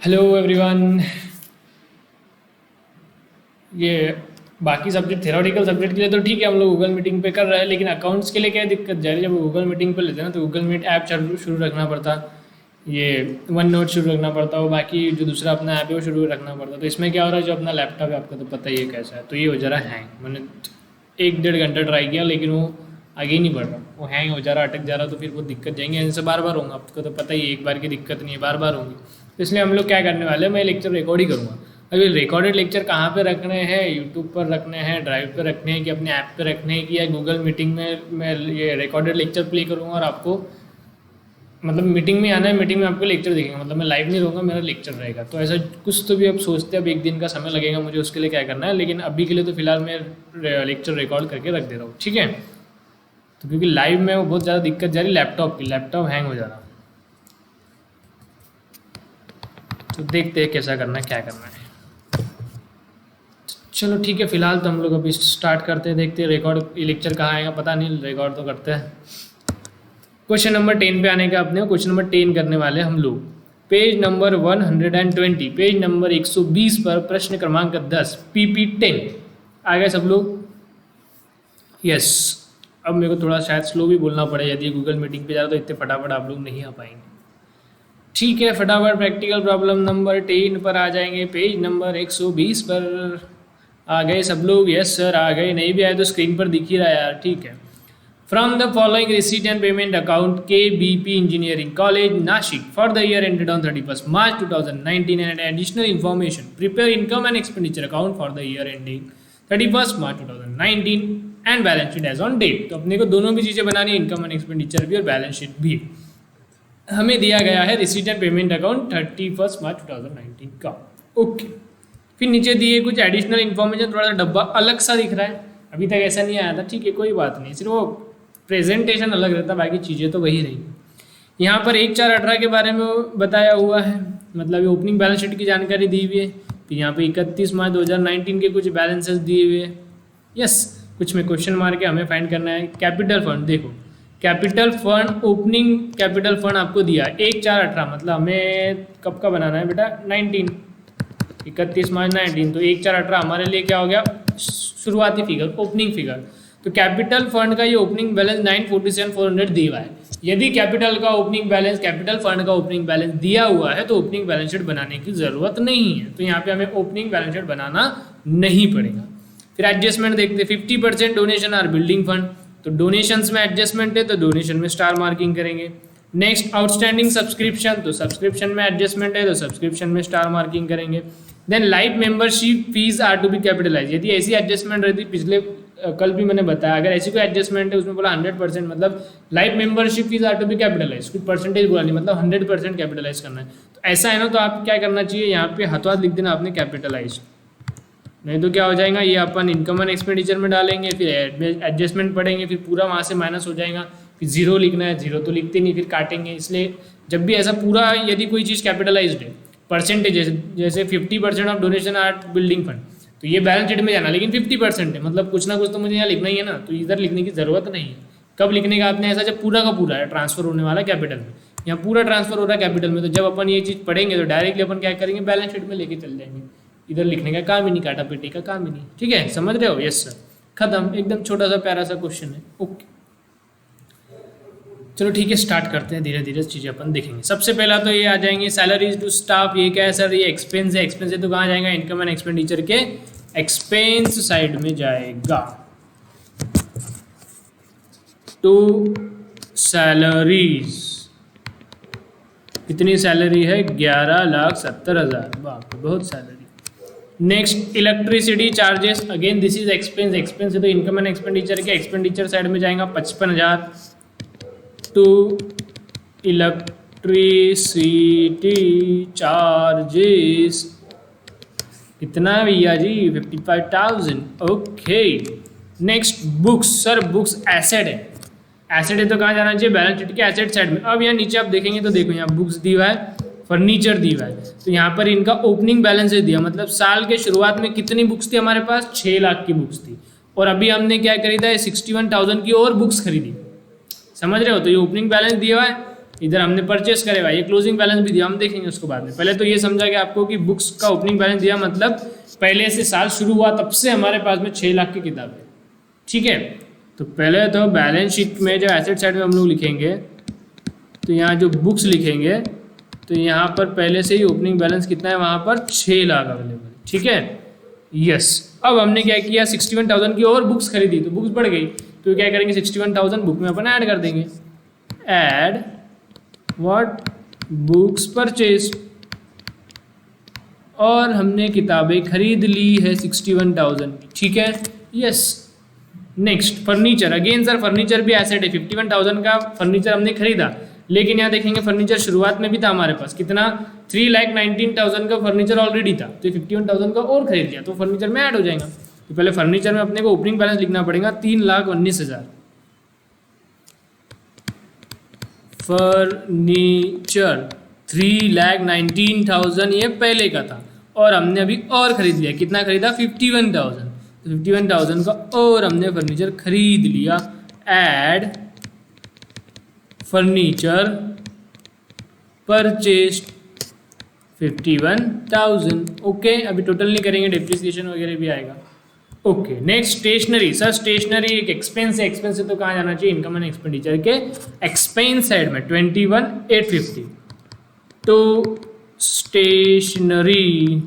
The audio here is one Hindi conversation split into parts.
Hello everyone. ये बाकी सब्जेक्ट थ्योरेटिकल सब्जेक्ट के लिए तो ठीक है, हम लोग गूगल मीटिंग पे कर रहे हैं, लेकिन अकाउंट्स के लिए क्या दिक्कत जा रही है। जब गूगल मीटिंग पे लेते हैं ना तो गूगल मीट ऐप शुरू शुरू रखना पड़ता, ये वन नोट शुरू रखना पड़ता, वो बाकी जो दूसरा अपना ऐप है वो शुरू रखना पड़ता। तो इसमें क्या हो रहा है, जो अपना लैपटॉप है आपका तो पता ही है कैसा है, तो ये हो जा रहा है हैंग। मैंने 1-1.5 घंटा ट्राई किया लेकिन वो आगे ही नहीं बढ़ रहा, वो हैंग हो जा रहा, अटक जा रहा। तो फिर वो दिक्कत जाएंगे, ऐसे बार बार होंगे। आपको तो पता ही है, एक बार की दिक्कत नहीं है, बार बार होंगी। तो इसलिए हम लोग क्या करने वाले हैं, मैं लेक्चर रिकॉर्ड ही करूँगा। अभी रिकॉर्डेड लेक्चर कहाँ पे रखने हैं, यूट्यूब पर रखने हैं, ड्राइव पे रखने हैं, कि अपने ऐप पे रखने हैं, कि या गूगल मीटिंग में मैं ये रिकॉर्डेड लेक्चर प्ले करूँगा और आपको मतलब मीटिंग में आना है, मीटिंग में आपको लेक्चर देखेंगे, मतलब मैं लाइव नहीं रहूँगा, मेरा लेक्चर रहेगा। तो ऐसा कुछ तो भी अब सोचते हैं, अब एक दिन का समय लगेगा मुझे उसके लिए क्या करना है, लेकिन अभी के लिए तो फिलहाल मैं लेक्चर रिकॉर्ड करके रख दे रहा हूँ, ठीक है। तो क्योंकि लाइव में वो बहुत ज़्यादा दिक्कत जा रही लैपटॉप की, लैपटॉप हैंग हो जा रहा। तो देखते हैं कैसा करना है, क्या करना है। चलो ठीक है, फिलहाल तो हम लोग अभी स्टार्ट करते हैं, देखते हैं रिकॉर्ड लेक्चर कहाँ आएगा पता नहीं, रिकॉर्ड तो करते हैं। क्वेश्चन नंबर 10 पे आने का अपने क्वेश्चन नंबर 10 करने वाले हम लोग। पेज नंबर 120, पेज नंबर 120 पर प्रश्न क्रमांक 10 PP10 आ गए सब लोग। यस, अब मेरे को थोड़ा शायद स्लो भी बोलना पड़े, यदि गूगल मीटिंग पे जा रहा तो इतने फटाफट आप लोग नहीं आ पाएंगे। ठीक है, फटाफट प्रैक्टिकल प्रॉब्लम नंबर 10 पर आ जाएंगे। पेज नंबर 120 पर आ गए सब लोग। यस सर आ गए, नहीं भी आए तो स्क्रीन पर दिख ही रहा है यार, ठीक है। From the following receipt and payment account KBP engineering college Nashik for the year ended on 31st March 2019 and additional information prepare income and expenditure account for the year ending 31st March 2019 and balance sheet as on date. तो अपने को दोनों भी चीज़ें बनानी है, इनकम एंड एक्सपेंडिचर भी और बैलेंस शीट भी। हमें दिया गया है receipt and payment account 31st March 2019 का। ओके, फिर नीचे दिए कुछ एडिशनल इन्फॉर्मेशन, थोड़ा सा डब्बा अलग सा दिख रहा है, अभी तक ऐसा नहीं आया था, ठीक है कोई बात नहीं, सिर्फ वो प्रेजेंटेशन अलग रहता, बाकी चीज़ें तो वही रही। यहाँ पर 1/4/18 के बारे में बताया हुआ है, मतलब ये ओपनिंग बैलेंस शीट की जानकारी दी हुई है। फिर यहाँ पे 31 मार्च 2019 के कुछ बैलेंसेस दिए हुए हैं। यस, कुछ में क्वेश्चन मार के हमें फाइंड करना है। कैपिटल फंड देखो, capital fund, opening capital fund आपको दिया 1/4/18, मतलब हमें कब का बनाना है बेटा, 19, 31 मार्च 19। तो 1/4/18 हमारे लिए क्या हो गया, शुरुआती फिगर, ओपनिंग फिगर। तो कैपिटल फंड का ये ओपनिंग बैलेंस 947,400 दिया हुआ है। यदि कैपिटल का ओपनिंग बैलेंस, कैपिटल फंड का ओपनिंग बैलेंस दिया हुआ है तो ओपनिंग बैलेंस शीट बनाने की जरूरत नहीं है, तो यहाँ पे हमें ओपनिंग बैलेंस शीट बनाना नहीं पड़ेगा। फिर एडजस्टमेंट देखते, 50% डोनेशन आर बिल्डिंग फंड, तो डोनेशंस में एडजस्टमेंट है तो डोनेशन में स्टार मार्किंग करेंगे। नेक्स्ट आउटस्टैंडिंग सब्सक्रिप्शन, तो सब्सक्रिप्शन में एडजस्टमेंट है तो सब्सक्रिप्शन में स्टार मार्किंग करेंगे। Then life membership fees are to be capitalize, यदि ऐसी एडजस्टमेंट रहती, पिछले कल भी मैंने बताया, अगर ऐसी कोई एडजस्टमेंट है उसमें बोला 100%, मतलब life membership fees are to be capitalize, कुछ परसेंटेज बोला नहीं, मतलब 100% कैपिटलाइज करना है। तो ऐसा है ना, तो आप क्या करना चाहिए, यहाँ पे हाथों हाथ लिख देना आपने कैपिटलाइज, नहीं तो क्या हो जाएगा, ये अपन इनकम एंड एक्सपेंडिचर में डालेंगे, फिर एडजस्टमेंट पढ़ेंगे, फिर पूरा वहाँ से माइनस हो जाएगा, फिर जीरो लिखना है, जीरो तो लिखते नहीं, फिर काटेंगे। इसलिए जब भी ऐसा पूरा, यदि कोई चीज़ कैपिटलाइज्ड है, परसेंटेज जैसे 50% of donation are building fund, तो ये बैलेंस शीट में जाना, लेकिन 50% है, मतलब कुछ ना कुछ तो मुझे यहाँ लिखना ही है ना, तो इधर लिखने की ज़रूरत नहीं है। कब लिखने का आपने, ऐसा जब पूरा का पूरा है ट्रांसफर होने वाला कैपिटल में, यहाँ पूरा ट्रांसफर हो रहा है कैपिटल में, तो जब अपन ये चीज़ पढ़ेंगे तो डायरेक्टली अपन क्या करेंगे, बैलेंस शीट में लेके चल जाएंगे, इधर लिखने का काम ही नहीं, काटा पेटी का काम ही नहीं, ठीक है, समझ रहे हो। यस सर, खत्म, एकदम छोटा सा प्यारा सा क्वेश्चन है। ओके चलो ठीक है, स्टार्ट करते हैं, धीरे धीरे चीज़ें अपन देखेंगे। सबसे पहला तो ये आ जाएंगे सैलरीज टू स्टाफ, ये क्या है सर, ये एक्सपेंस है, एक्सपेंस है तो कहाँ जाएगा, इनकम एंड एक्सपेंडिचर के एक्सपेंस साइड में जाएगा। टू सैलरीज, कितनी सैलरी है, 11,70,000, बाप रे बहुत salary. Next electricity charges, again this is expense, expense है तो इनकम एंड एक्सपेंडिचर के एक्सपेंडिचर साइड में जाएगा 55,000। टू इलेक्ट्रिसिटी चार्जेस कितना है भैया जी, 55,000। Okay next books, sir books asset है, एसेट है तो कहाँ जाना चाहिए, बैलेंस शीट के एसेट साइड में। अब यहाँ नीचे आप देखेंगे तो देखो यहाँ बुक्स दी हुआ है, फर्नीचर दी हुआ है, तो यहाँ पर इनका ओपनिंग बैलेंस दिया, मतलब साल के शुरुआत में कितनी बुक्स थी हमारे पास, 6 लाख की बुक्स थी, और अभी हमने क्या खरीदा है, 61,000 की और बुक्स खरीदी, समझ रहे हो। तो ये ओपनिंग बैलेंस दिया हुआ है, इधर हमने परचेस करे हुआ, ये क्लोजिंग बैलेंस भी दिया, हम देखेंगे उसको बाद में। पहले तो ये समझा कि आपको कि बुक्स का ओपनिंग बैलेंस दिया मतलब पहले से साल शुरू हुआ तब से हमारे पास में 6 लाख की किताब है, ठीक है। तो पहले तो बैलेंस शीट में जब एसेट साइड में हम लोग लिखेंगे तो यहाँ जो बुक्स लिखेंगे तो यहाँ पर पहले से ही ओपनिंग बैलेंस कितना है, वहाँ पर 6 लाख अवेलेबल, ठीक है, यस। अब हमने क्या किया, 61,000 की और बुक्स खरीदी तो बुक्स बढ़ गई, तो क्या करेंगे 61,000 बुक में अपन ऐड कर देंगे, ऐड व्हाट बुक्स परचेज, और हमने किताबें खरीद ली है 61,000 की, ठीक है, yes. Next furniture, again sir furniture भी एसेट है, 51,000 का फर्नीचर हमने खरीदा, लेकिन यहाँ देखेंगे फर्नीचर शुरुआत में भी था हमारे पास कितना, 3,19,000 का फर्नीचर ऑलरेडी था, तो 51,000 का और खरीद लिया तो फर्नीचर में ऐड हो जाएगा। तो पहले फर्नीचर में अपने को ओपनिंग बैलेंस लिखना पड़ेगा 3,19,000, फर्नीचर 3,19,000 ये पहले का था, और हमने अभी और खरीद लिया, कितना खरीदा 51,000, तो 51,000 का और हमने फर्नीचर खरीद लिया, ऐड फर्नीचर परचेज 51,000, ओके। अभी टोटल नहीं करेंगे, डेप्रिसिएशन वगैरह भी आएगा, okay. Next stationery, sir stationery एक एक्सपेंस है, एक्सपेंस से तो कहाँ जाना चाहिए, इनकम एंड एक्सपेंडिचर के एक्सपेंस साइड में 21,850, तो stationery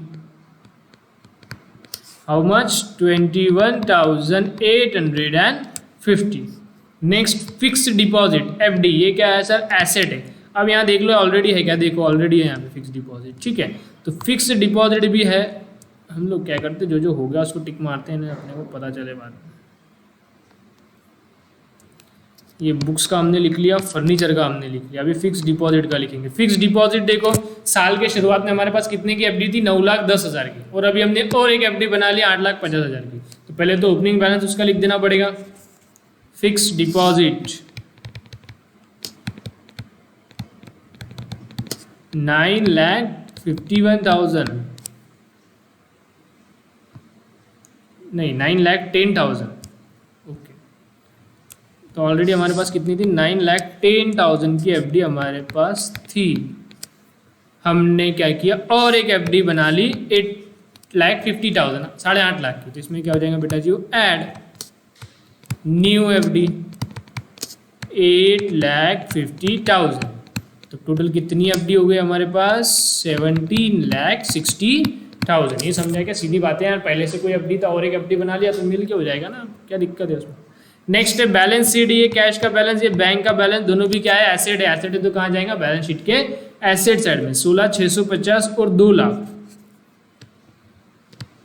how much 21,850। Next fixed deposit FD, ये क्या है सर, एसेट है। अब यहाँ देख लो ऑलरेडी है क्या, देखो ऑलरेडी है यहाँ पे फिक्स्ड डिपॉजिट, ठीक है। तो फिक्स्ड डिपॉजिट भी है, हम लोग क्या करते हैं जो होगा उसको टिक मारते हैं ना, अपने को पता चले बाद में। ये बुक्स का हमने लिख लिया, फर्नीचर का हमने लिख लिया, अभी फिक्स डिपॉजिट का लिखेंगे। फिक्स डिपॉजिट देखो साल के शुरुआत में हमारे पास कितने की एफडी थी, 9,10,000 की, और अभी हमने और एक एफडी बना लिया 8,50,000 की, तो पहले तो ओपनिंग बैलेंस उसका लिख देना पड़ेगा, फिक्स डिपॉजिट 9,51,000 नहीं 9,10,000, ओके। तो ऑलरेडी हमारे पास कितनी थी, 9,10,000 की एफडी हमारे पास थी। हमने क्या किया और एक एफडी बना ली 8,50,000, 8.5 लाख की, तो इसमें क्या हो जाएगा बेटा जी, ऐड न्यू एफडी 8,50,000, तो टोटल कितनी एफडी हो गई हमारे पास, 17,60,000। ये समझा क्या, सीधी बातें यार, पहले से कोई एफडी था और एक एफडी बना लिया तो मिल के हो जाएगा ना, क्या दिक्कत है उसमें। नेक्स्ट है बैलेंस शीट, ये कैश का बैलेंस, ये बैंक का बैलेंस, दोनों भी क्या है, एसेट है। एसेट है तो कहाँ जाएगा, बैलेंस शीट के एसेट साइड में, 16,650 और 2 लाख।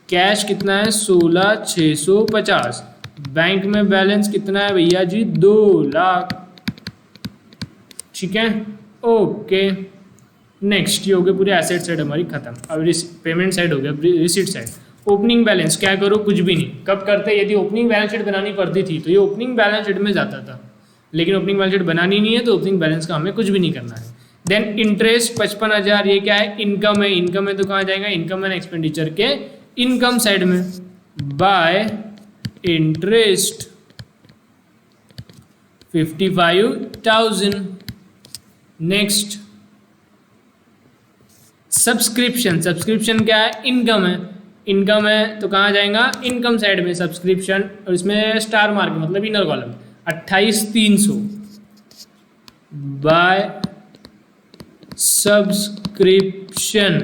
कैश कितना है, 16,650, बैंक में बैलेंस कितना है भैया जी, 2 लाख, ठीक है, ओके। नेक्स्ट ये हो गया पूरे एसेट साइड हमारी खत्म। अब पेमेंट साइड हो गया, रिसीट साइड। ओपनिंग बैलेंस क्या करो, कुछ भी नहीं। कब करते, यदि ओपनिंग बैलेंस शीट बनानी पड़ती थी तो ये ओपनिंग बैलेंस शीट में जाता था, लेकिन ओपनिंग बैलेंस शीट बनानी नहीं है तो ओपनिंग बैलेंस का हमें कुछ भी नहीं करना है। देन इंटरेस्ट 55,000, ये क्या है, इनकम है। इनकम है तो कहाँ जाएगा, इनकम एंड एक्सपेंडिचर के इनकम साइड में, bye interest 55,000। Next subscription, subscription क्या है, इनकम है। इनकम है तो कहाँ जाएगा, इनकम साइड में सब्सक्रिप्शन, और इसमें स्टार मार्क मतलब इनर कॉलम 28,300 बाय सब्सक्रिप्शन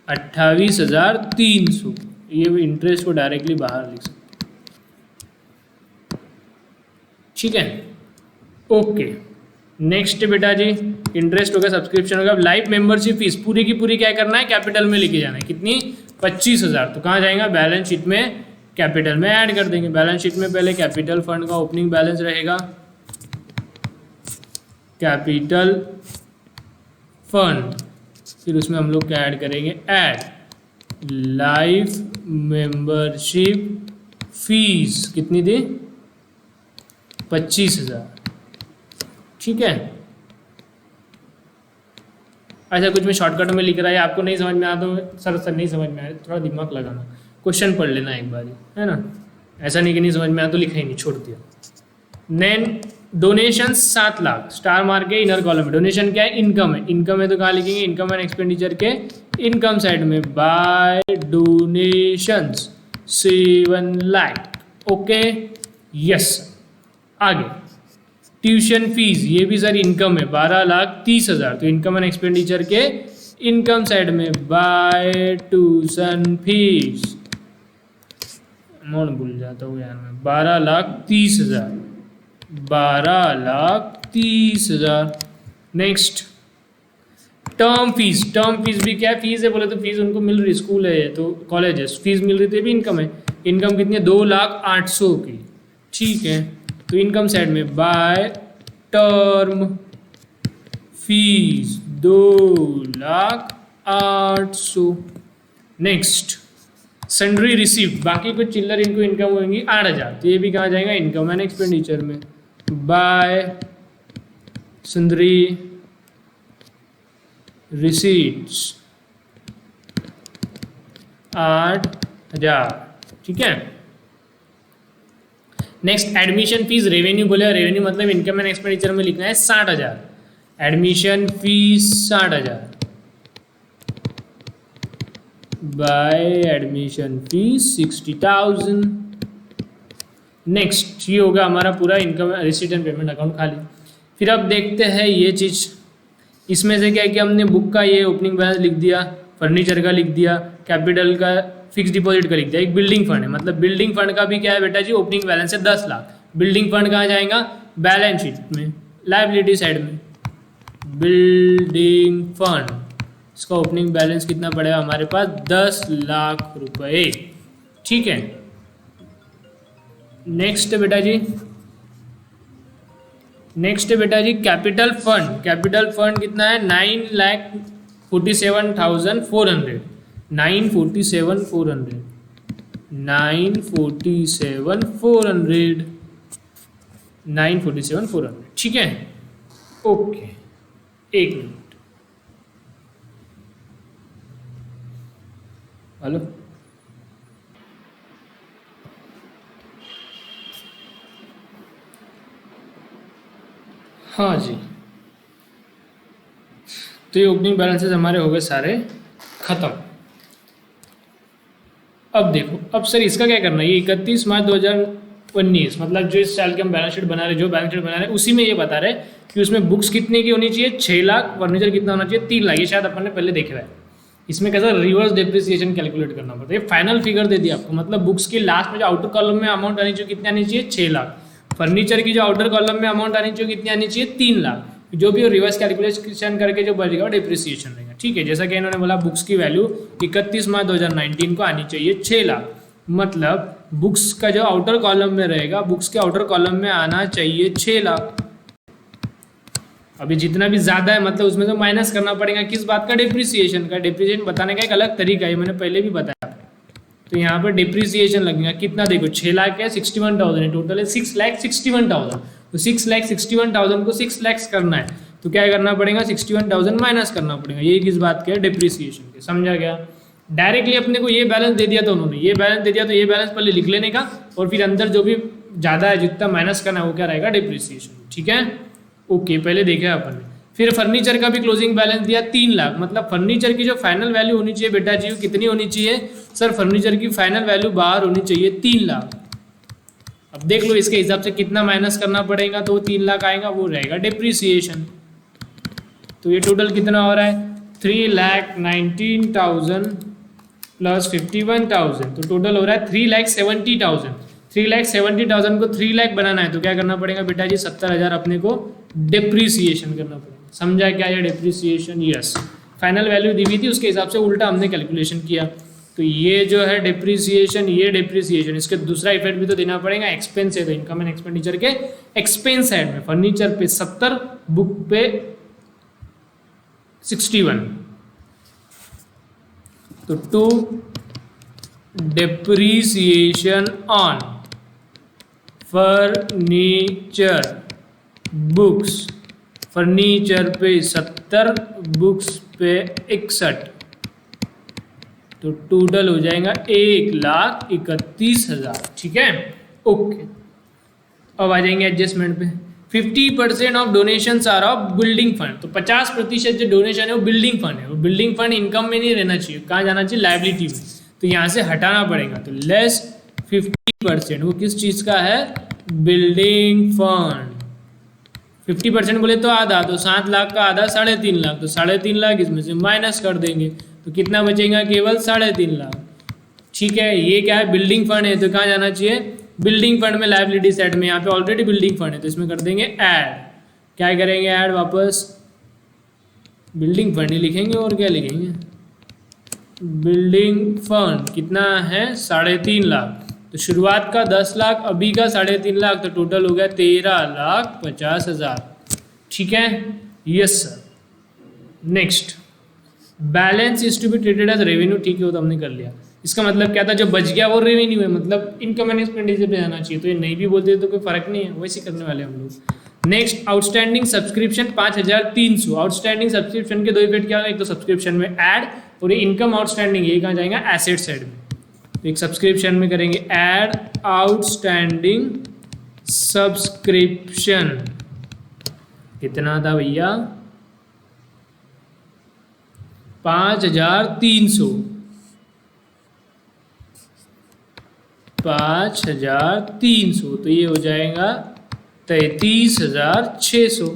28,300। ये भी इंटरेस्ट को डायरेक्टली बाहर लिख सकते, ठीक है, ओके। नेक्स्ट बेटा जी इंटरेस्ट होगा, सब्सक्रिप्शन होगा। लाइफ मेंबरशिप फीस पूरी की पूरी क्या करना है, कैपिटल में लेके जाना है, कितनी 25,000, तो कहाँ जाएगा, बैलेंस शीट में कैपिटल में ऐड कर देंगे। बैलेंस शीट में पहले कैपिटल फंड का ओपनिंग बैलेंस रहेगा, कैपिटल फंड, फिर उसमें हम लोग क्या ऐड करेंगे, ऐड लाइफ मेंबरशिप फीस, कितनी थी 25,000, ठीक है। अच्छा कुछ में शॉर्टकट में लिख रहा है, आपको नहीं समझ में आया तो सर नहीं समझ में आया, थोड़ा दिमाग लगाना, क्वेश्चन पढ़ लेना एक बार, है ना। ऐसा नहीं कि नहीं समझ में आया तो लिखा ही नहीं, छोड़ दिया। डोनेशन 7 लाख, स्टार मार के इनर कॉलम में। डोनेशन क्या है? इनकम है। इनकम है तो कहाँ लिखेंगे? इनकम एंड एक्सपेंडिचर के इनकम साइड में, by donations 7 lakh. Okay, yes. आगे ट्यूशन फीस, ये भी सर इनकम है, 12,30,000, तो इनकम एंड एक्सपेंडिचर के इनकम साइड में, बाय ट्यूशन फीस, अमाउंट भूल जाता हूँ यार मैं, 12,30,000, 12,30,000। Next term fees. Term fees भी क्या फीस है? बोले तो फीस उनको मिल रही, स्कूल है तो कॉलेज है, फीस मिल रही थी, भी इनकम है। इनकम कितनी है? 2,08,000 की। ठीक है, तो इनकम साइड में by term fees 2,08,000। Next sundry received, बाकी कुछ चिल्लर इनको इनकम होंगी 8,000, तो ये भी कहाँ जाएगा? इनकम एंड एक्सपेंडिचर में, बाय सन्ड्री रिसीट्स 8,000। ठीक है। नेक्स्ट एडमिशन फीस रेवेन्यू, बोले रेवेन्यू मतलब इनकम एंड एक्सपेंडिचर में लिखना है 60,000। Admission fees 60,000 by admission fees 60,000। Next ये होगा हमारा पूरा income receipt and payment account खाली। फिर अब देखते हैं ये चीज़, इसमें से क्या है कि हमने बुक का ये ओपनिंग बैलेंस लिख दिया, फर्नीचर का लिख दिया, कैपिटल का, फिक्स डिपॉजिट का लिख दिया। एक बिल्डिंग फंड है, मतलब बिल्डिंग फंड का भी क्या है बेटा जी? ओपनिंग बैलेंस है 10 लाख। बिल्डिंग फंड कहाँ जाएगा? बैलेंस शीट में, लायबिलिटी साइड में, बिल्डिंग फंड, इसका ओपनिंग बैलेंस कितना पड़ेगा हमारे पास? 10 लाख रुपए। ठीक है। नेक्स्ट बेटा जी, नेक्स्ट बेटा G capital fund. Capital fund कितना है? 9,47,400, 947,400, 947,400, 947,400। ठीक है, ओके, एक मिनट, हेलो, हाँ जी, तो ये ओपनिंग बैलेंसेस हमारे हो गए सारे खत्म। अब देखो, अब सर इसका क्या करना है? ये 31 मार्च 2019, मतलब जो इस साल के हम बैलेंस शीट बना रहे, जो बैलेंस शीट बना रहे हैं उसी में ये बता रहे कि उसमें बुक्स कितने की होनी चाहिए? 6 लाख। फर्नीचर कितना होना चाहिए? 3 लाख। ये शायद अपन ने पहले देखे हुआ है। इसमें कैसा रिवर्स डेप्रिसिएशन कैलकुलेट करना पड़ता है। फाइनल फिगर दे दिया आपको, मतलब बुक्स के लास्ट में जो आउटर कॉलम में अमाउंट आनी चाहिए कितनी आनी चाहिए? 6 लाख। फर्नीचर की जो आउटर कॉलम में अमाउंट आनी चाहिए कितनी आनी चाहिए? 3 लाख। जो भी रिवर्स कैलकुलेशन करके जो बचेगा वो डेप्रिसिएशन रहेगा। ठीक है, जैसा कि इन्होंने बोला बुक्स की वैल्यू 31 मार्च 2019 को आनी चाहिए 6 लाख, मतलब बुक्स का जो आउटर कॉलम में रहेगा, बुक्स के आउटर कॉलम में आना चाहिए 6 लाख। अभी जितना भी ज़्यादा है मतलब उसमें तो माइनस करना पड़ेगा, किस बात का? डेप्रिसिएशन का। डेप्रिसिएशन बताने का एक अलग तरीका है, मैंने पहले भी बताया। तो यहाँ पर डिप्रिसिएशन लगेगा कितना? देखो 6 लाख है, 61,000 है, टोटल है 6,61,000। तो 6,61,000 को 6 लाख करना है तो क्या करना पड़ेगा? 61,000 माइनस करना पड़ेगा। ये किस बात के? डिप्रिसिएशन के। समझा गया? डायरेक्टली अपने को ये बैलेंस दे दिया, तो उन्होंने ये बैलेंस दे दिया, तो ये बैलेंस पहले लिख लेने का, और फिर अंदर जो भी ज़्यादा है जितना माइनस करना है वो क्या रहेगा? डिप्रिसिएशन। ठीक है, ओके, पहले देखा अपन ने। फिर फर्नीचर का भी क्लोजिंग बैलेंस दिया 3 लाख, मतलब फर्नीचर की जो फाइनल वैल्यू होनी चाहिए बेटा जी, कितनी होनी चाहिए? सर फर्नीचर की फाइनल वैल्यू बाहर होनी चाहिए 3 लाख। अब देख लो इसके हिसाब से कितना माइनस करना पड़ेगा, तो 3 लाख आएगा, वो रहेगा डिप्रिसिएशन। तो ये टोटल कितना हो रहा है? 3,19,000 प्लस 51,000, तो टोटल हो रहा है 3,70,000। 3,70,000 को 3 लाख बनाना है तो क्या करना पड़ेगा बेटा जी? 70,000 अपने को डिप्रिसिएशन करना पड़ेगा। समझा क्या ये डिप्रिसिएशन? यस। फाइनल वैल्यू दी हुई थी उसके हिसाब से उल्टा हमने कैलकुलेशन किया। तो ये जो है डिप्रिसिएशन, ये डिप्रिसिएशन, इसके दूसरा इफेक्ट भी तो देना पड़ेगा, एक्सपेंस है, तो इनकम एंड एक्सपेंडिचर के एक्सपेंस साइड में फर्नीचर पे 70, बुक पे 61, तो 2 depreciation on furniture books, furniture पे 70, बुक्स पे 61, तो टोटल हो जाएगा 1,31,000। ठीक है, ओके। अब आ जाएंगे एडजस्टमेंट पे। 50% of donation are of building fund. तो 50% जो डोनेशन है वो बिल्डिंग फंड है। वो बिल्डिंग फंड इनकम में नहीं रहना चाहिए, कहाँ जाना चाहिए, लाइबिलिटी में। तो यहाँ से हटाना पड़ेगा। तो लेस 50%, वो किस चीज़ का है, बिल्डिंग फंड। 50% बोले तो आधा, तो 7 लाख का आधा 3.5 लाख, तो 3.5 लाख इसमें से माइनस कर देंगे, तो कितना बचेगा, केवल 3.5 लाख। ठीक है, ये क्या है, बिल्डिंग फंड है, तो कहाँ जाना चाहिए, बिल्डिंग फंड में, लाइबिलिटी सेट में। यहाँ पे ऑलरेडी बिल्डिंग फंड है तो इसमें कर देंगे ऐड। क्या करेंगे, ऐड, वापस बिल्डिंग फंड ही लिखेंगे, और क्या लिखेंगे, बिल्डिंग फंड कितना है, 3.5 लाख। तो शुरुआत का 10 लाख, अभी का 3.5 लाख, तो टोटल हो गया 13,50,000। ठीक है, yes sir. Next, balance is to be treated as revenue. ठीक है, वो तो हमने कर लिया। इसका मतलब क्या था, जो बच गया वो रेवेन्यू है, मतलब इनकम एंड एक्सपेंडिचर पे जाना चाहिए। तो ये नहीं भी बोलते तो कोई फर्क नहीं है, वैसे करने वाले हम लोग। Next, outstanding subscription 5,300। Outstanding subscription के दो इफेक्ट क्या है, एक तो सब्सक्रिप्शन में ऐड, और ये इनकम आउटस्टैंडिंग, ये कहाँ जाएगा, एसेट साइड में। तो एक सब्सक्रिप्शन में करेंगे ऐड आउटस्टैंडिंग सब्सक्रिप्शन, कितना था भैया, 5,300। 5,300, तो ये हो जाएगा 33,600।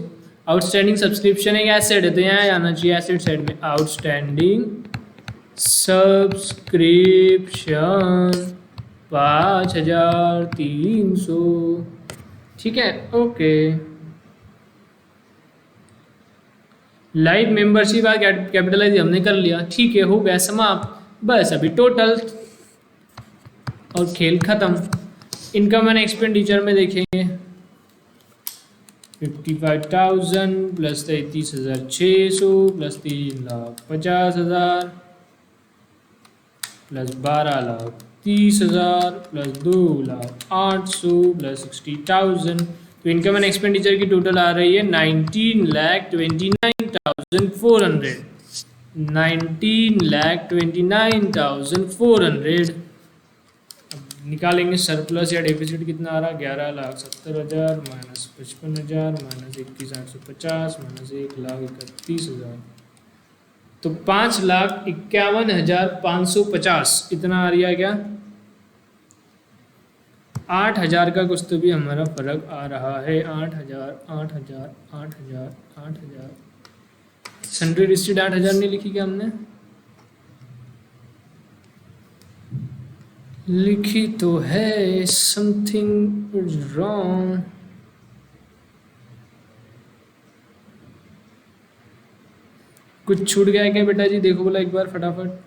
आउटस्टैंडिंग सब्सक्रिप्शन एक एसेट है, तो यहाँ आना चाहिए एसेट साइड में, आउटस्टैंडिंग सब्सक्रिप्शन 5,300। ठीक है, ओके। लाइव मेंबरशिप कैपिटलाइज हमने कर लिया। ठीक है, हो गया समाप्त। बस अभी टोटल और खेल खत्म। इनकम एंड एक्सपेंडिचर में देखेंगे, 55,000 plus 33,600 plus 3,50,000 plus 12,30,000 plus 2,800 plus 60,000। तो इनकम एंड एक्सपेंडिचर की टोटल आ रही है 19,29,400। 19,29,400। निकालेंगे सरप्लस या डेफिसिट, कितना आ रहा है, 11,70,000 माइनस 55,000 माइनस 21,850 माइनस 1,31,000। तो 5,51,550 इतना आ रहा है क्या, 8,000 का कुछ तो भी हमारा फर्क आ रहा है। 8,000 8,000 8,000 8,000। सन्ड्री रिसीट 8,000 नहीं लिखी क्या हमने, लिखी तो है, समथिंग इज रॉन्ग। कुछ छूट गया है क्या बेटा जी, देखो बोला एक बार फटाफट।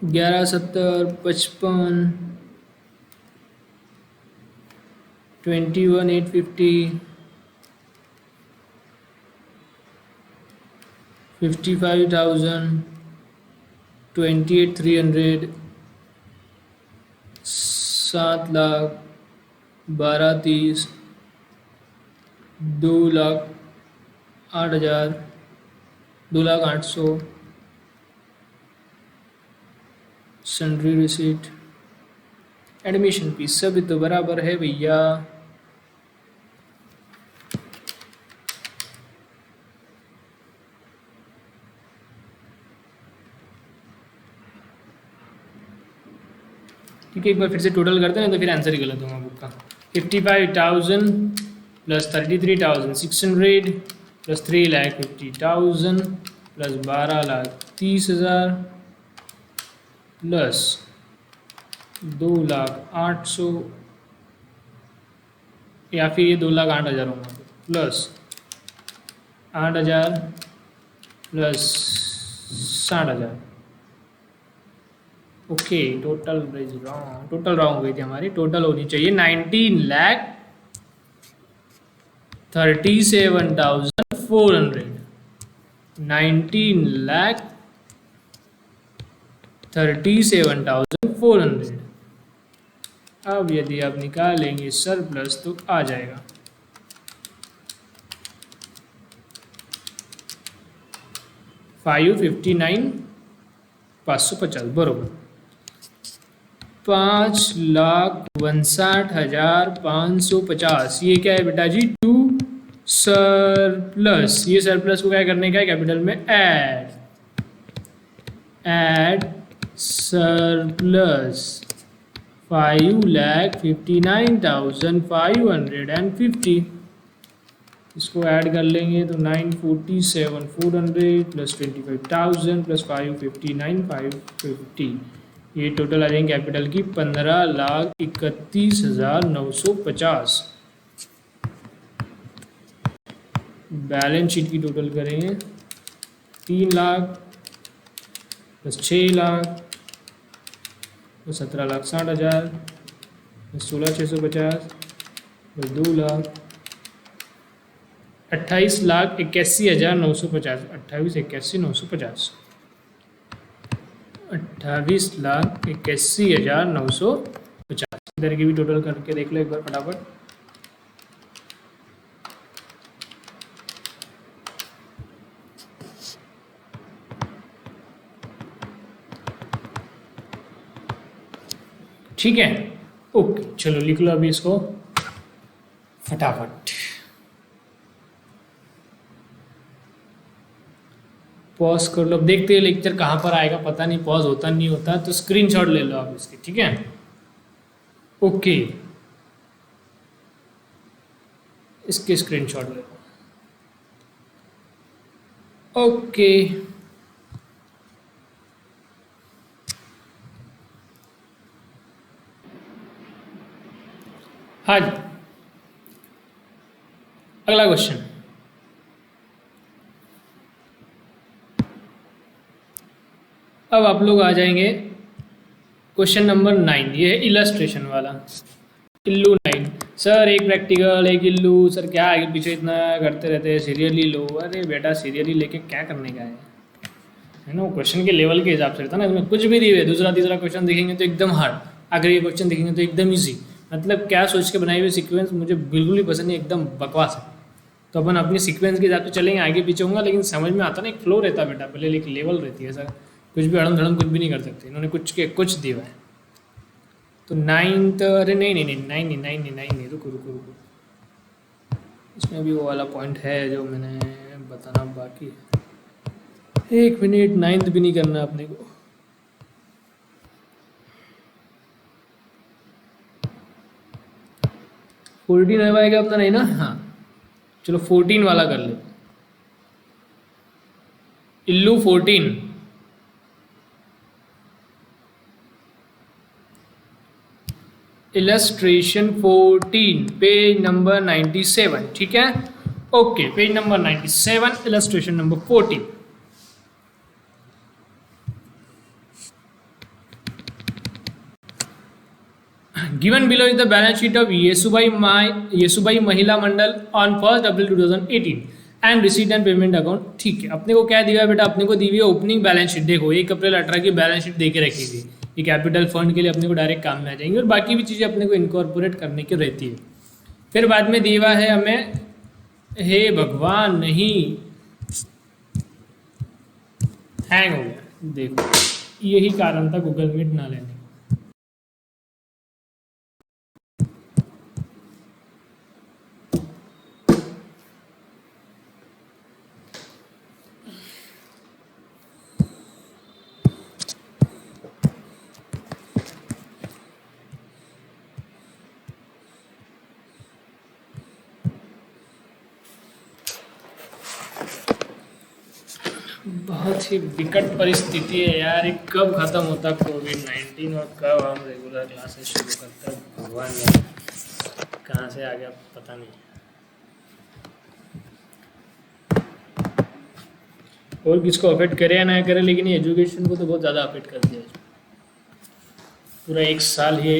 ग्यारह 70 55 21,850 55,000 28,300 7 lakh 12,30 2,08,000 2,08,000। Sundry receipt, admission fees सभी तो बराबर है भैया। ठीक है, एक बार फिर से टोटल करते हैं तो फिर आंसर ही गलत होगा बुक का। 55,000 प्लस 33,600 प्लस 3,50,000 प्लस 12,30,000 प्लस 2,08,000, या फिर ये 2,08,000 होगा, plus 8,000 plus 60,000। Okay, total wrong, total wrong हो गई थी हमारी। टोटल होनी चाहिए 19,37,400। 19,37,400। अब यदि आप निकालेंगे सरप्लस तो आ जाएगा 559,550 बरोबर। 5,59,550। ये क्या है बेटा जी? To surplus. ये सरप्लस को क्या करने का है? कैपिटल में ऐड सरप्लस 5,59,550। इसको ऐड कर लेंगे तो 947,400 प्लस 25,000 प्लस 559,550। ये टोटल आ जाएंगे कैपिटल की 15,31,950। बैलेंस शीट की टोटल करेंगे 3 lakh plus 6 lakh plus 17,60,000 plus 16,650 plus 2 lakh 28,81,950। 28,81,950। 28,81,950। इधर की भी टोटल करके देख लो एक बार फटाफट। ठीक है, ओके, चलो लिख लो अभी इसको फटाफट। पॉज कर लो। अब देखते हैं लेक्चर कहाँ पर आएगा, पता नहीं पॉज होता नहीं होता, तो स्क्रीनशॉट ले लो आप इसकी। ठीक है, ओके, इसके स्क्रीनशॉट ले लो। ओके, हाँ जी, अगला क्वेश्चन। अब आप लोग आ जाएंगे क्वेश्चन नंबर 9। ये है इलस्ट्रेशन वाला। इल्लू 9। सर एक प्रैक्टिकल एक इल्लू, सर क्या आगे पीछे इतना करते रहते हैं, सीरियली लो। अरे बेटा सीरियली लेके क्या करने का है ना? वो क्वेश्चन के लेवल के हिसाब से रहता है ना। इसमें कुछ भी दिए हुए, दूसरा तीसरा क्वेश्चन दिखेंगे तो एकदम हार्ड, अगर ये क्वेश्चन दिखेंगे तो एकदम ईजी। मतलब क्या सोच के बनाई हुई सीक्वेंस मुझे बिल्कुल भी पसंद नहीं, एकदम बकवास है। तो अपन अपनी सीक्वेंस के हिसाब से चलेंगे, आगे पीछे होगा, लेकिन समझ में आता ना, एक फ्लो रहता है बेटा, पहले एक लेवल रहती है। सर कुछ भी अड़म धड़म कुछ भी नहीं कर सकते, इन्होंने कुछ दिया है। तो 9th, अरे नहीं, रुको, इसमें भी वो वाला पॉइंट है जो मैंने बताना बाकी है। 1 मिनट, 9th भी नहीं करना अपने को। फोर्टीन आएगा अपना, नहीं ना? हाँ चलो 14 वाला कर ले। इल्लू 14। Illustration 14 page number 97। ठीक है, okay, page number 97 illustration number 14। Given below is the balance sheet of Yesubai Mahila Mandal on 1 April 2018 and receipt and payment account. ठीक है, अपने को क्या दिया है बेटा? अपने को दी हुई है ओपनिंग बैलेंस शीट। देखो 1 अप्रैल 18 की बैलेंस शीट दे के रखी थी। ये कैपिटल फंड के लिए अपने को डायरेक्ट काम में आ जाएंगे, और बाकी भी चीज़ें अपने को इनकॉर्पोरेट करने की रहती है। फिर बाद में दिया है हमें, हे भगवान, नहीं हैंग हो गया। देखो यही कारण था गूगल मीट ना लेने। बहुत ही विकट परिस्थिति है यार, ये कब खत्म होता कोविड-19 और कब हम रेगुलर क्लासेस शुरू करते हैं, भगवान जाने कहाँ से आ गया पता नहीं। और किसको अफेक्ट करे या ना करे, लेकिन ये एजुकेशन को तो बहुत ज़्यादा अफेक्ट कर दिया। पूरा 1 साल ही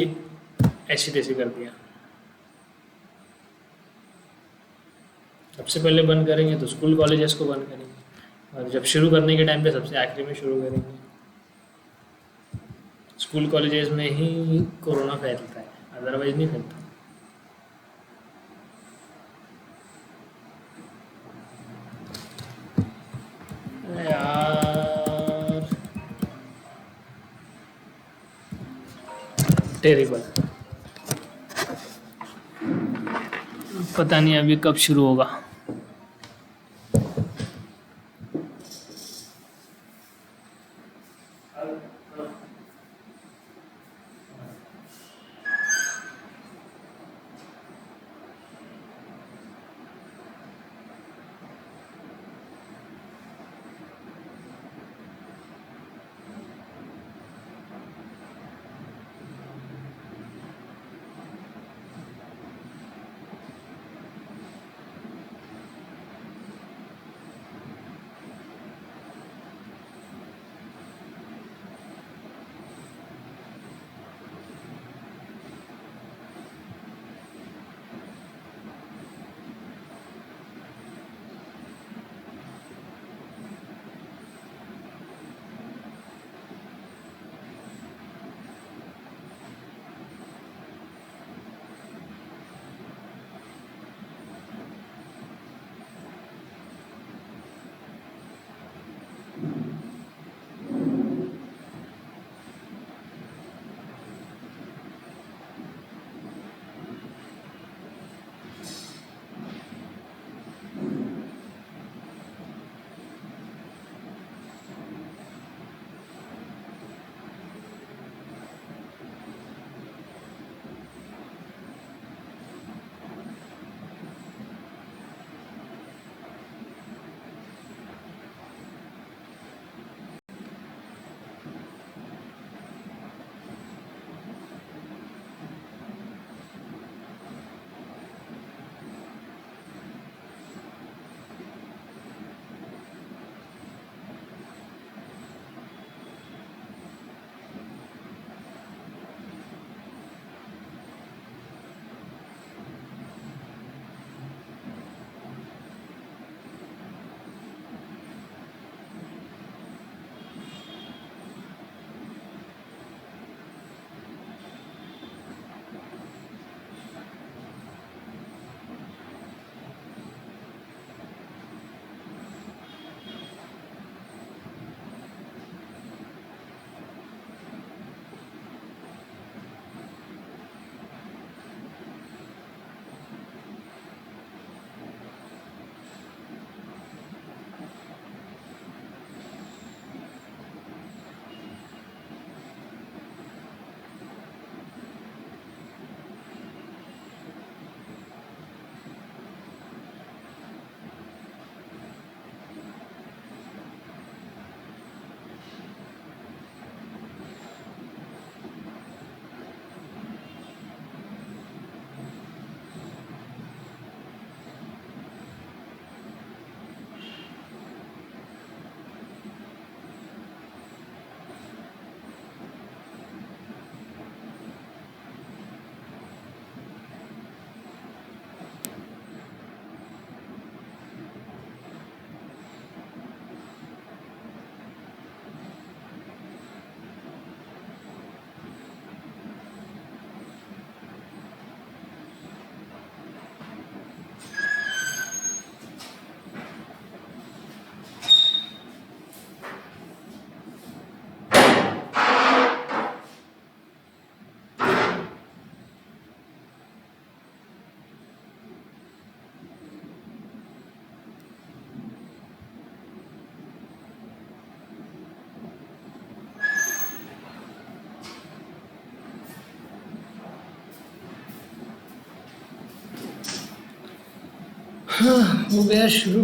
ऐसी तैसी कर दिया। सबसे पहले बंद करेंगे तो स्कूल कॉलेजेस को बंद करेंगे, और जब शुरू करने के टाइम पे सबसे आखिरी में शुरू करेंगे। स्कूल कॉलेजेस में ही कोरोना फैलता है, अदरवाइज नहीं फैलता। यार टेरिबल। पता नहीं अभी कब शुरू होगा। हाँ, हो गया शुरू।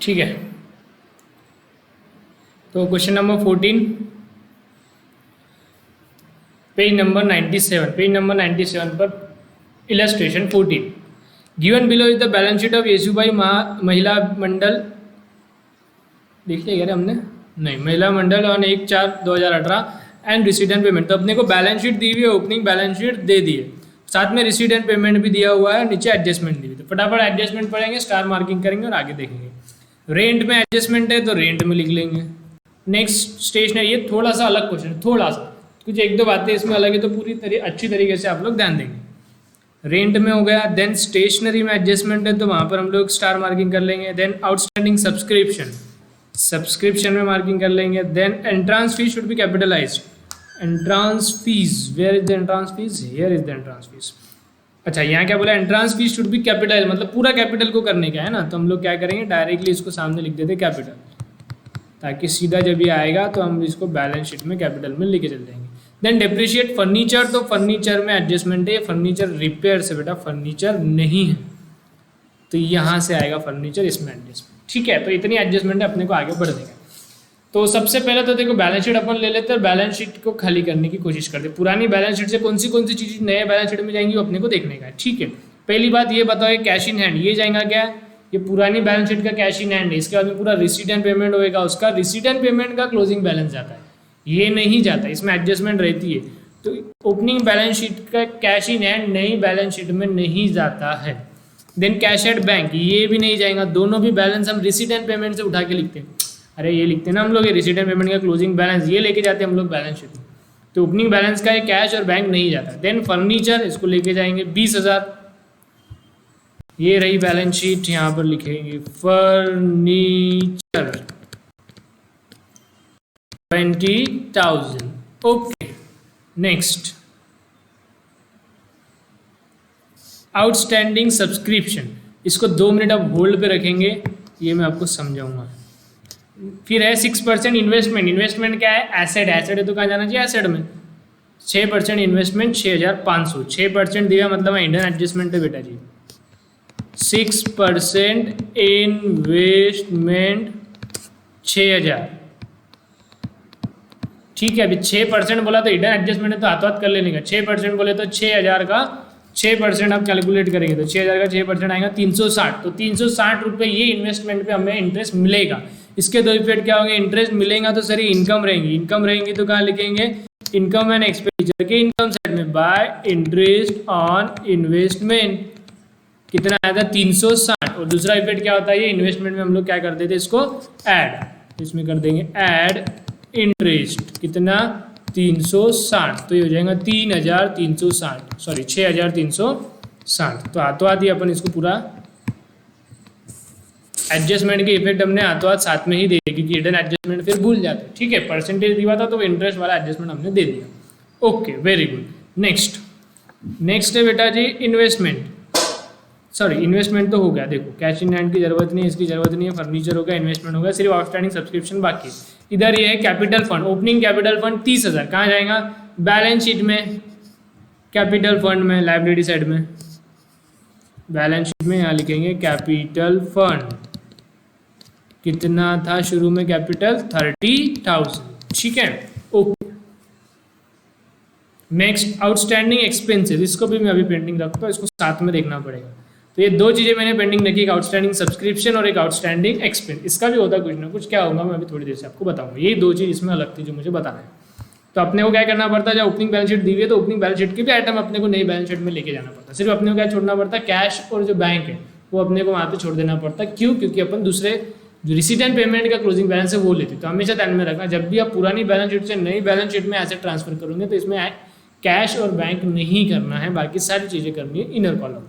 ठीक है, तो question number 14, page number 97, page number 97 पर illustration 14, given below is the balance sheet of Yesubai Mahila Mandal, देखिए यार हमने नहीं, Mahila Mandal on 1/4/2018 and receipt and payment. तो अपने को बैलेंस शीट दी हुई है, ओपनिंग बैलेंस शीट दे दी है, साथ में रिसीट एंड पेमेंट भी दिया हुआ है, नीचे एडजस्टमेंट दी हुई। तो फटाफट एडजस्टमेंट पढ़ेंगे, स्टार मार्किंग करेंगे और आगे देखेंगे। रेंट में एडजस्टमेंट है तो रेंट में लिख लेंगे। नेक्स्ट स्टेशनरी, ये थोड़ा सा अलग क्वेश्चन, थोड़ा सा कुछ एक दो बातें इसमें अलग है, तो पूरी अच्छी तरीके से आप लोग ध्यान देंगे। रेंट में हो गया, देन स्टेशनरी में एडजस्टमेंट है तो वहाँ पर हम लोग स्टार मार्किंग कर लेंगे। देन आउटस्टैंडिंग सब्सक्रिप्शन, सब्सक्रिप्शन में मार्किंग कर लेंगे। Then entrance fees should be capitalized, entrance fees, where is the entrance fees, here is the entrance fees. अच्छा, यहाँ क्या बोला, entrance fees should be capital, मतलब पूरा कैपिटल को करने का है ना, तो हम लोग क्या करेंगे, डायरेक्टली इसको सामने लिख देते कैपिटल, ताकि सीधा जब ये आएगा तो हम इसको बैलेंस शीट में कैपिटल में लेके चल जाएंगे। देन डेप्रिशिएट फर्नीचर, तो फर्नीचर में एडजस्टमेंट है, फर्नीचर रिपेयर से बेटा, फर्नीचर नहीं है, तो यहाँ से आएगा फर्नीचर, इसमें एडजस्टमेंट। ठीक है, तो इतनी एडजस्टमेंट है, अपने को आगे बढ़ देगा। तो सबसे पहले तो देखो बैलेंस शीट अपन ले लेते हैं, बैलेंस शीट को खाली करने की कोशिश करते हैं। पुरानी बैलेंस शीट से कौन सी चीज़ नए बैलेंस शीट में जाएंगी वो अपने को देखने का है। ठीक है, पहली बात ये बताओ, कैश इन हैंड ये जाएगा क्या, ये पुरानी बैलेंस शीट का कैश इन हैंड है। इसके बाद में पूरा रिसीट एंड पेमेंट होएगा, उसका रिसीट एंड पेमेंट का क्लोजिंग बैलेंस जाता है, ये नहीं जाता, इसमें एडजस्टमेंट रहती है। तो ओपनिंग बैलेंस शीट का कैश इन हैंड नई बैलेंस शीट में नहीं जाता है। देन कैश एट बैंक, ये भी नहीं जाएगा, दोनों भी बैलेंस हम रिसीट एंड पेमेंट से उठा के लिखते हैं। अरे ये लिखते हैं ना हम लोग, ये रिसीट एंड पेमेंट का क्लोजिंग बैलेंस ये लेके जाते हैं हम लोग बैलेंस शीट में, तो ओपनिंग बैलेंस का ये कैश और बैंक नहीं जाता। देन फर्नीचर, इसको लेके जाएंगे 20,000, ये रही बैलेंस शीट, यहाँ पर लिखेंगे furniture 20,000। Okay, next outstanding subscription, इसको 2 मिनट आप होल्ड पे रखेंगे, ये मैं आपको समझाऊंगा। फिर है 6% इन्वेस्टमेंट, इन्वेस्टमेंट क्या है, एसेट, एसेट है तो कहाँ जाना चाहिए, एसेट में। 6% इन्वेस्टमेंट 6,500, 6% दिया मतलब इंडियन एडजस्टमेंट है बेटा जी। 6% इन्वेस्टमेंट 6,000, ठीक है। अभी 6% बोला तो इंडियन एडजस्टमेंट है तो हाथ हाथ कर लेने का, 6% बोले तो 6,000 का 6% आप कैलकुलेट करेंगे तो 6,000 का 6% आएगा 360, तो 360 रुपये ये इन्वेस्टमेंट पे हमें इंटरेस्ट मिलेगा। इसके दो इफेक्ट क्या होंगे, इंटरेस्ट मिलेगा तो सारी इनकम रहेंगी, इनकम रहेंगी तो कहाँ लिखेंगे, इनकम एंड एक्सपेंडिचर के इनकम साइड में, बाय इंटरेस्ट ऑन इन्वेस्टमेंट कितना आया था 360। और दूसरा इफेक्ट क्या होता है, ये इन्वेस्टमेंट में हम लोग क्या कर देते इसको ऐड, इसमें कर देंगे ऐड इंटरेस्ट, कितना 360, तो ये हो जाएगा 3,360, सॉरी 6,360। तो हाथों हाथ ही अपन इसको पूरा एडजस्टमेंट के इफेक्ट हमने हाथों हाथ साथ में ही दे दिए, क्योंकि हिडन एडजस्टमेंट फिर भूल जाते हैं। ठीक है, परसेंटेज दिया था तो इंटरेस्ट वाला एडजस्टमेंट हमने दे दिया। Okay, very good. नेक्स्ट है बेटा जी इन्वेस्टमेंट, सॉरी इन्वेस्टमेंट तो हो गया, देखो कैश इन हैंड की जरूरत नहीं है, इसकी जरूरत नहीं है, फर्नीचर हो गया, इन्वेस्टमेंट हो गया, सिर्फ आउटस्टैंडिंग सब्सक्रिप्शन बाकी। इधर ये है capital fund, opening capital fund 30,000, कहाँ जाएगा, बैलेंस शीट में, कैपिटल फंड में, लाइब्रेरी साइड में, बैलेंस शीट में यहाँ लिखेंगे कैपिटल फंड, कितना था शुरू में कैपिटल 30,000। ठीक है, ओके। नेक्स्ट आउटस्टैंडिंग एक्सपेंसेस, इसको भी मैं अभी पेंडिंग रखता हूँ, इसको साथ में देखना पड़ेगा। तो ये दो चीज़ें मैंने पेंडिंग रखी, एक आउटस्टैंडिंग सब्सक्रिप्शन और एक आउटस्टैंडिंग एक्सपेंस। इसका भी होता कुछ ना कुछ, क्या होगा मैं अभी थोड़ी देर से आपको बताऊंगा। ये दो चीज़ इसमें अलग थी जो मुझे बताना है। तो अपने को क्या करना पड़ता है, जब ओपनिंग बैलेंस शीट दी हुई है तो ओपनिंग बैलेंस शीट के भी आइटम अपने को नई बैलेंस शीट में लेके जाना पड़ता है। सिर्फ अपने को क्या छोड़ना पड़ता है, कैश और जो बैंक है वो अपने को वहाँ पे छोड़ देना पड़ता है। क्यों, क्योंकि अपन दूसरे जो रिसीट एंड पेमेंट का क्लोजिंग बैलेंस है वो लेते। तो हमेशा ध्यान में रखना, जब भी आप पुरानी बैलेंस शीट से नई बैलेंस शीट में एसेट ट्रांसफर करोगे तो इसमें कैश और बैंक नहीं करना है, बाकी सारी चीज़ें करनी है इनर कॉलम।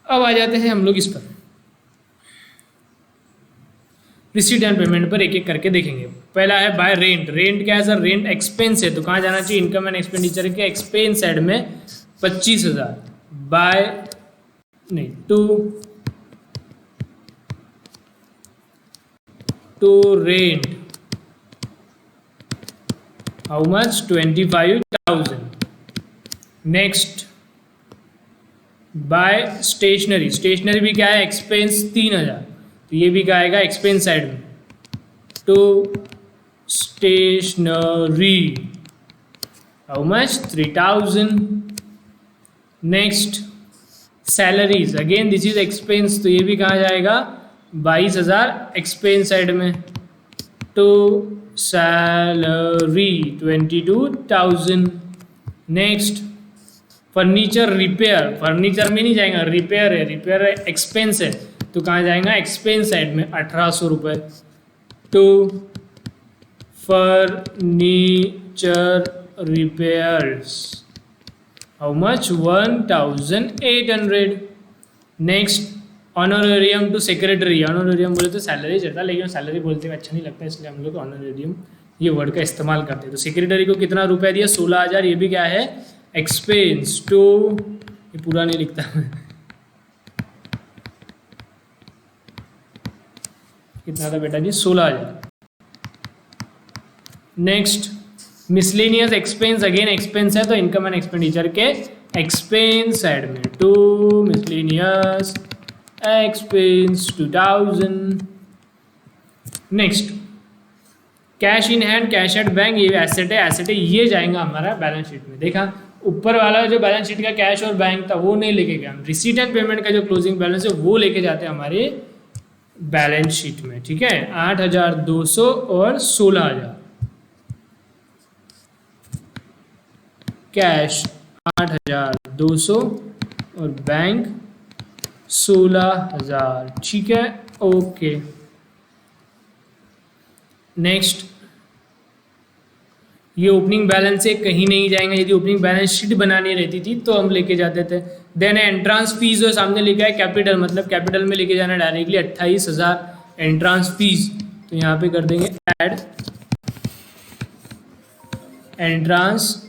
अब आ जाते हैं हम लोग इस पर, रिसीट एंड पेमेंट पर एक एक करके देखेंगे। पहला है बाय रेंट, रेंट क्या है सर, रेंट एक्सपेंस है तो कहाँ जाना चाहिए, इनकम एंड एक्सपेंडिचर के एक्सपेंस साइड में 25,000 बाय नहीं to rent, how much 25,000। Next by stationery, stationery भी क्या है एक्सपेंस 3,000, तो ये भी क्या आएगा एक्सपेंस साइड में। To stationery, how much, 3000। Next salaries, again this is expense, तो ये भी कहाँ जाएगा 22,000 एक्सपेंस साइड में। To salary 22,000। Next furniture repair, furniture में नहीं जाएगा, रिपेयर है, रिपेयर एक्सपेंस है, तो कहाँ जाएगा एक्सपेंस साइड में 1800 रुपये। To furniture repairs, how much, 1800। Next honorarium to secretary, honorarium बोले तो सैलरी चलता है, लेकिन सैलरी बोलते हुए अच्छा नहीं लगता, इसलिए हम लोग ऑनोरेरियम ये वर्ड का इस्तेमाल करते हैं। तो सेक्रेटरी को कितना रुपया दिया, 16,000, ये भी क्या है एक्सपेंस। टू, ये पूरा नहीं लिखता कितना था बेटा जी, 16,000। Next miscellaneous expense, again expense है तो इनकम एंड एक्सपेंडिचर के एक्सपेंस साइड में। To miscellaneous expense 2000। Next cash in hand, cash at bank, ये एसेट है, एसेट है, ये जाएगा हमारा बैलेंस शीट में। देखा ऊपर वाला जो बैलेंस शीट का कैश और बैंक था वो नहीं लेके गया, रिसीट एंड पेमेंट का जो क्लोजिंग बैलेंस है वो लेके जाते हैं हमारे बैलेंस शीट में। ठीक है, 8,200 और 16,000 कैश 8,200 और बैंक 16,000। ठीक है, ओके। नेक्स्ट ये ओपनिंग बैलेंस से कहीं नहीं जाएंगे, यदि ओपनिंग बैलेंस शीट बनानी रहती थी तो हम लेके जाते थे। देन एंट्रांस फीस जो सामने लिखा है कैपिटल, मतलब कैपिटल में लेके जाना डायरेक्टली 28,000 एंट्रांस फीस, तो यहाँ पे कर देंगे add entrance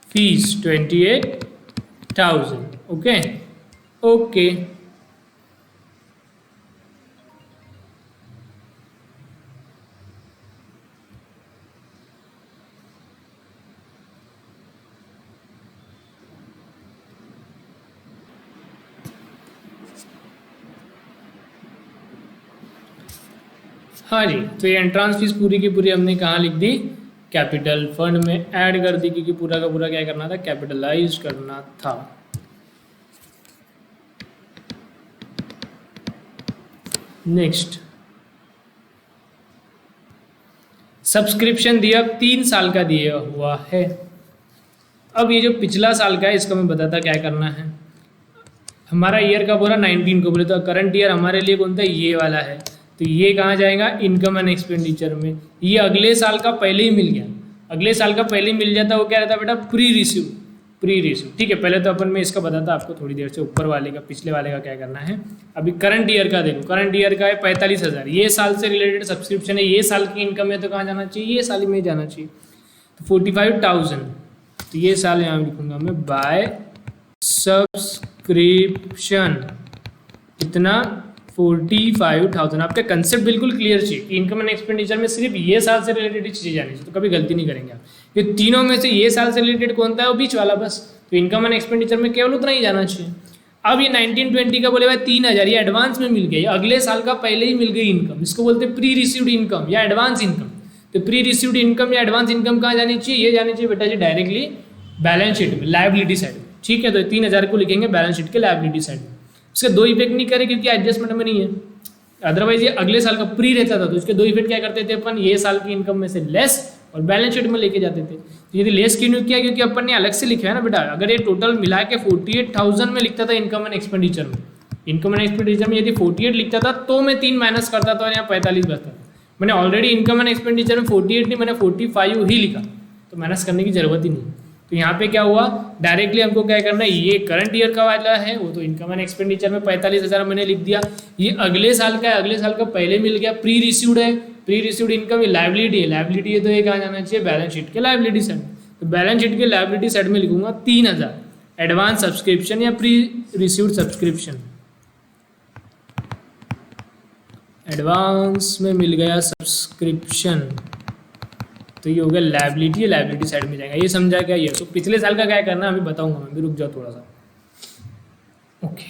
fees 28,000। Okay okay. हाँ जी, तो ये एंट्रांस फीस पूरी की पूरी हमने कहाँ लिख दी, कैपिटल फंड में ऐड कर दी, क्योंकि पूरा का पूरा क्या करना था, कैपिटलाइज करना था। नेक्स्ट सब्सक्रिप्शन दिया, 3 साल का दिया हुआ है। अब ये जो पिछला साल का है इसका मैं बताता क्या करना है। हमारा ईयर का बोला 19 को बोले, तो करंट ईयर हमारे लिए कौन था, ये वाला है, तो ये कहाँ जाएगा इनकम एंड एक्सपेंडिचर में। ये अगले साल का पहले ही मिल गया, अगले साल का पहले ही मिल जाता, वो क्या रहता बेटा, प्री रिसीव, प्री रिसीव। ठीक है, पहले तो अपन में इसका बताता आपको थोड़ी देर से, ऊपर वाले का पिछले वाले का क्या करना है। अभी करंट ईयर का देखो, करंट ईयर का है 45,000, ये साल से रिलेटेड सब्सक्रिप्शन है, ये साल की इनकम है, तो कहाँ जाना चाहिए, ये साल में जाना चाहिए, तो 45,000, तो ये साल यहाँ लिखूंगा मैं बाय सब्सक्रिप्शन कितना 45,000। आपका कंसेप्ट बिल्कुल क्लियर चाहिए कि इनकम एंड एक्सपेंडिचर में सिर्फ ये साल से रिलेटेड चीज़ें जानी चाहिए, तो कभी गलती नहीं करेंगे आप। ये तीनों में से ये साल से रिलेटेड कौन सा है, वो बीच वाला बस, तो इनकम एंड एक्सपेंडिचर में केवल उतना ही जाना चाहिए। अब ये 1920 का बोले भाई 3,000 ये एडवांस में मिल गया, अगले साल का पहले ही मिल गई इनकम, इसको बोलते हैं प्री रिसीव्ड इनकम या एडवांस इनकम। तो प्री रिसीव्ड इनकम या एडवांस इनकम कहाँ जानी चाहिए, ये जानी चाहिए बेटा जी डायरेक्टली बैलेंस शीट में, लायबिलिटी साइड में। ठीक है, तो 3,000 को लिखेंगे बैलेंस शीट के लायबिलिटी साइड में। इसके दो इफेक्ट नहीं करे क्योंकि एडजस्टमेंट में नहीं है, अदरवाइज ये अगले साल का प्री रहता था, तो इसके दो इफेक्ट क्या करते थे अपन, ये साल की इनकम में से लेस और बैलेंस शीट में लेके जाते थे। तो यदि लेस क्यों किया, क्योंकि अपन ने अलग से लिखा है ना बेटा, अगर ये टोटल मिला के 48,000 में लिखता था इनकम एंड एक्सपेंडिचर में, इनकम एंड एक्सपेंडिचर में यदि 48 लिखता था तो मैं 3 माइनस करता था और यहाँ 45 बचता था। मैंने ऑलरेडी इनकम एंड एक्सपेंडिचर में 48 नहीं, मैंने 45 ही लिखा, तो माइनस करने की जरूरत ही नहीं। तो यहाँ पे क्या हुआ, डायरेक्टली हमको क्या करना है, ये करंट ईयर का वाला है, वो तो इनकम एंड एक्सपेंडिचर में 45,000 मैंने लिख दिया। ये अगले साल का है, अगले साल का पहले मिल गया, प्री रिसीव्ड है, प्री रिसीव्ड इनकम, ये लायबिलिटी है, लायबिलिटी है, तो ये कहाँ जाना चाहिए, बैलेंस शीट के लायबिलिटी साइड। तो बैलेंस शीट के लायबिलिटी साइड में लिखूंगा 3,000 एडवांस सब्सक्रिप्शन या प्री रिसीव्ड सब्सक्रिप्शन, एडवांस में मिल गया सब्सक्रिप्शन, तो ये हो गया लायबिलिटी, लायबिलिटी साइड में जाएगा। ये समझा क्या, ये तो पिछले साल का क्या करना है अभी बताऊंगा मैं, भी रुक जाओ थोड़ा सा। ओके,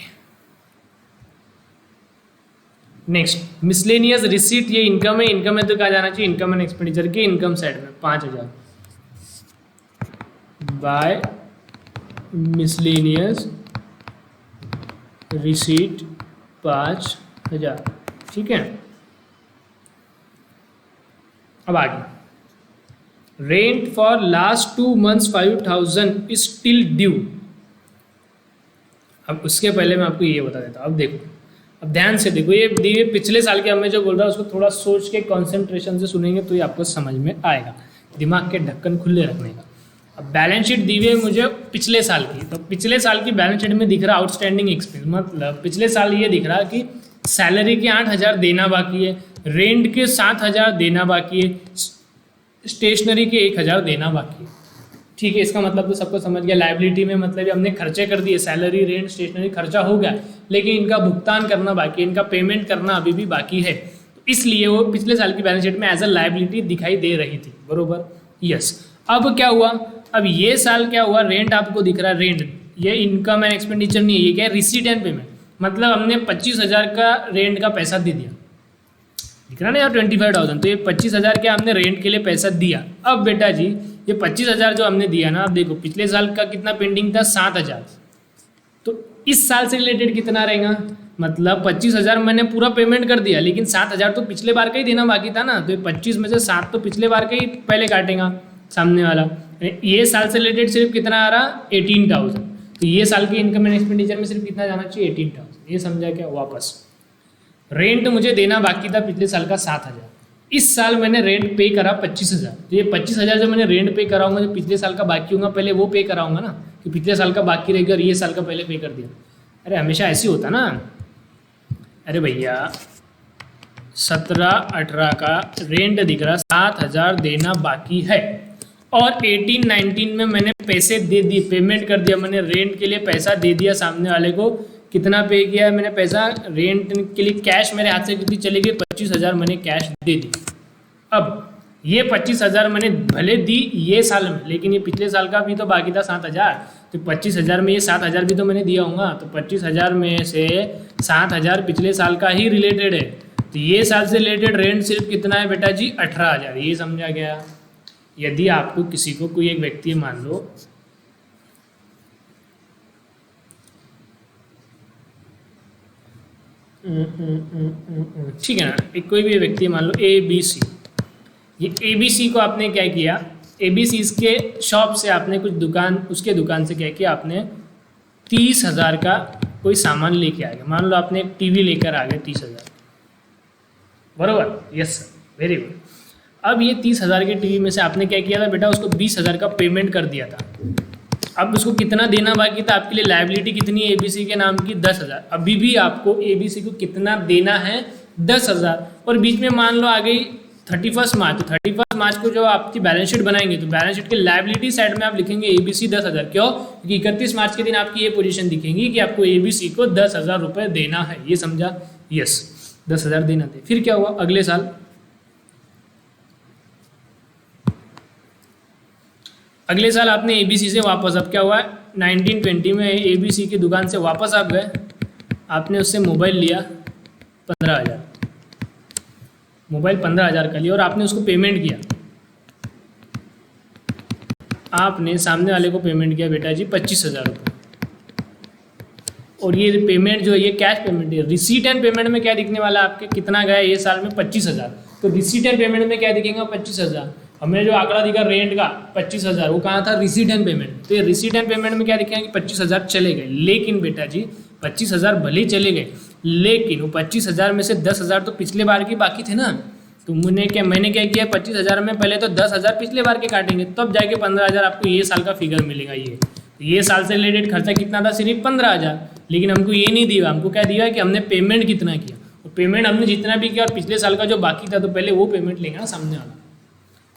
नेक्स्ट मिसलेनियस रिसीट, ये इनकम है, इनकम है तो कहा जाना चाहिए इनकम एंड एक्सपेंडिचर के इनकम साइड में 5000 बाय मिसलेनियस रिसीट 5000, ठीक है। अब आगे rent for last 2 months 5000 is still due. अब उसके पहले मैं आपको ये बता देता हूँ। अब देखो, अब ध्यान से देखो, ये पिछले साल के हमें जो बोल रहा है उसको थोड़ा सोच के कंसंट्रेशन से सुनेंगे तो ये आपको समझ में आएगा, दिमाग के ढक्कन खुले रखने का। अब बैलेंस शीट दी हुई है मुझे पिछले साल की, तो पिछले साल की बैलेंस शीट में दिख रहा आउटस्टैंडिंग एक्सपेंस, मतलब पिछले साल ये दिख रहा कि सैलरी के 8000 देना बाकी है, रेंट के 7000 देना बाकी है, स्टेशनरी के 1000 देना बाकी है, ठीक है। इसका मतलब तो सबको समझ गया। लाइबिलिटी में मतलब ये हमने खर्चे कर दिए, सैलरी रेंट स्टेशनरी खर्चा हो गया, लेकिन इनका भुगतान करना बाकी है, इनका पेमेंट करना अभी भी बाकी है, तो इसलिए वो पिछले साल की बैलेंस शीट में एज अ लाइबिलिटी दिखाई दे रही थी, बरोबर, यस। अब क्या हुआ, अब ये साल क्या हुआ, रेंट आपको दिख रहा है, रेंट ये इनकम एंड एक्सपेंडिचर नहीं है, ये क्या है, रिसीट एंड पेमेंट, मतलब हमने 25000 का रेंट का पैसा दे दिया, दिख रहा ना यार 25,000, तो ये 25000 के हमने रेंट के लिए पैसा दिया। अब बेटा जी ये 25000 जो हमने दिया ना, अब देखो पिछले साल का कितना पेंडिंग था, 7000, तो इस साल से रिलेटेड कितना रहेगा, मतलब 25000 मैंने पूरा पेमेंट कर दिया, लेकिन 7000 तो पिछले बार का ही देना बाकी था ना, तो ये 25 में से 7 तो पिछले बार का ही पहले काटेगा सामने वाला। ये साल से रिलेटेड सिर्फ कितना आ रहा, 18000, तो ये साल की इनकम एंड एक्सपेंडिचर में सिर्फ कितना जाना चाहिए, 18000, ये समझा क्या। वापस रेंट मुझे देना बाकी था पिछले साल का 7000, इस साल मैंने रेंट पे करा 25000, तो ये 25000 जो मैंने रेंट पे कराऊंगा, जो पिछले साल का बाकी होगा पहले वो पे कराऊंगा ना, कि पिछले साल का बाकी रहेगा और ये साल का पहले पे कर दिया। अरे हमेशा ऐसे होता ना, अरे भैया 17-18 का रेंट दिख रहा, 7000 देना बाकी है, और 18-19 में मैंने पैसे दे दिए, पेमेंट कर दिया, मैंने रेंट के लिए पैसा दे दिया सामने वाले को। कितना पे किया है मैंने पैसा, रेंट के लिए कैश मेरे हाथ से कितनी चली गई, 25000 मैंने कैश दे दी। अब ये 25000 मैंने भले दी ये साल में, लेकिन ये पिछले साल का भी तो बाकी था 7000, तो 25000 में ये 7000 भी तो मैंने दिया होगा, तो 25000 में से 7000 पिछले साल का ही रिलेटेड है, तो ये साल से रिलेटेड रेंट सिर्फ कितना है बेटा जी, 18000, ये समझा गया। यदि आपको किसी को कोई एक व्यक्ति मान लो ठीक है ना, एक कोई भी व्यक्ति मान लो ABC, ये ABC को आपने क्या किया, ABC के शॉप से आपने कुछ दुकान, उसके दुकान से क्या किया, आपने 30,000 का कोई सामान लेके आ गया, मान लो आपने एक टीवी लेकर आ गए 30,000, बरोबर, यस सर, वेरी गुड। अब ये 30,000 के टीवी में से आपने क्या किया था बेटा, उसको 20,000 का पेमेंट कर दिया था। अब उसको कितना देना बाकी था, आपके लिए लायबिलिटी कितनी है ABC के नाम की, 10,000, अभी भी आपको ABC को कितना देना है, 10,000, और बीच में मान लो आ गई 31 मार्च, तो 31 मार्च को जो आपकी बैलेंस शीट बनाएंगे तो बैलेंस शीट के लायबिलिटी साइड में आप लिखेंगे ABC 10,000, क्यों, क्योंकि 31 मार्च के दिन आपकी ये पोजीशन दिखेंगी कि आपको ABC को 10,000 रुपये देना है, ये समझा, यस 10,000 देना थे। फिर क्या हुआ, अगले साल आपने ABC से वापस, अब क्या हुआ 1920 में ABC की दुकान से वापस आप गए, आपने उससे मोबाइल लिया 15,000, मोबाइल 15,000 का लिया और आपने उसको पेमेंट किया, आपने सामने वाले को पेमेंट किया बेटा जी 25,000 रुपये, और ये पेमेंट जो है ये कैश पेमेंट है। रिसीट एंड पेमेंट में क्या दिखने वाला आपके, कितना गया ये साल में 25,000, तो रिसीट एंड पेमेंट में क्या दिखेगा 25,000। हमने जो आंकड़ा दिखा रेंट का 25,000, वो कहाँ था, रिसीट एंड पेमेंट, तो ये रिसीट एंड पेमेंट में क्या दिखेगा कि 25,000 चले गए, लेकिन बेटा जी 25,000 भले ही चले गए, लेकिन वो 25,000 में से 10,000 तो पिछले बार की बाकी थे ना, तो मैंने क्या किया 25,000 में पहले तो 10,000 पिछले बार के काटेंगे, तब जाके 15,000 आपको ये साल का फिगर मिलेगा। ये साल से रिलेटेड खर्चा कितना था, सिर्फ 15,000, लेकिन हमको ये नहीं दिया, हमको क्या दिया कि हमने पेमेंट कितना किया, और पेमेंट हमने जितना भी किया और पिछले साल का जो बाकी था, तो पहले वो पेमेंट लेंगे ना सामने वाला।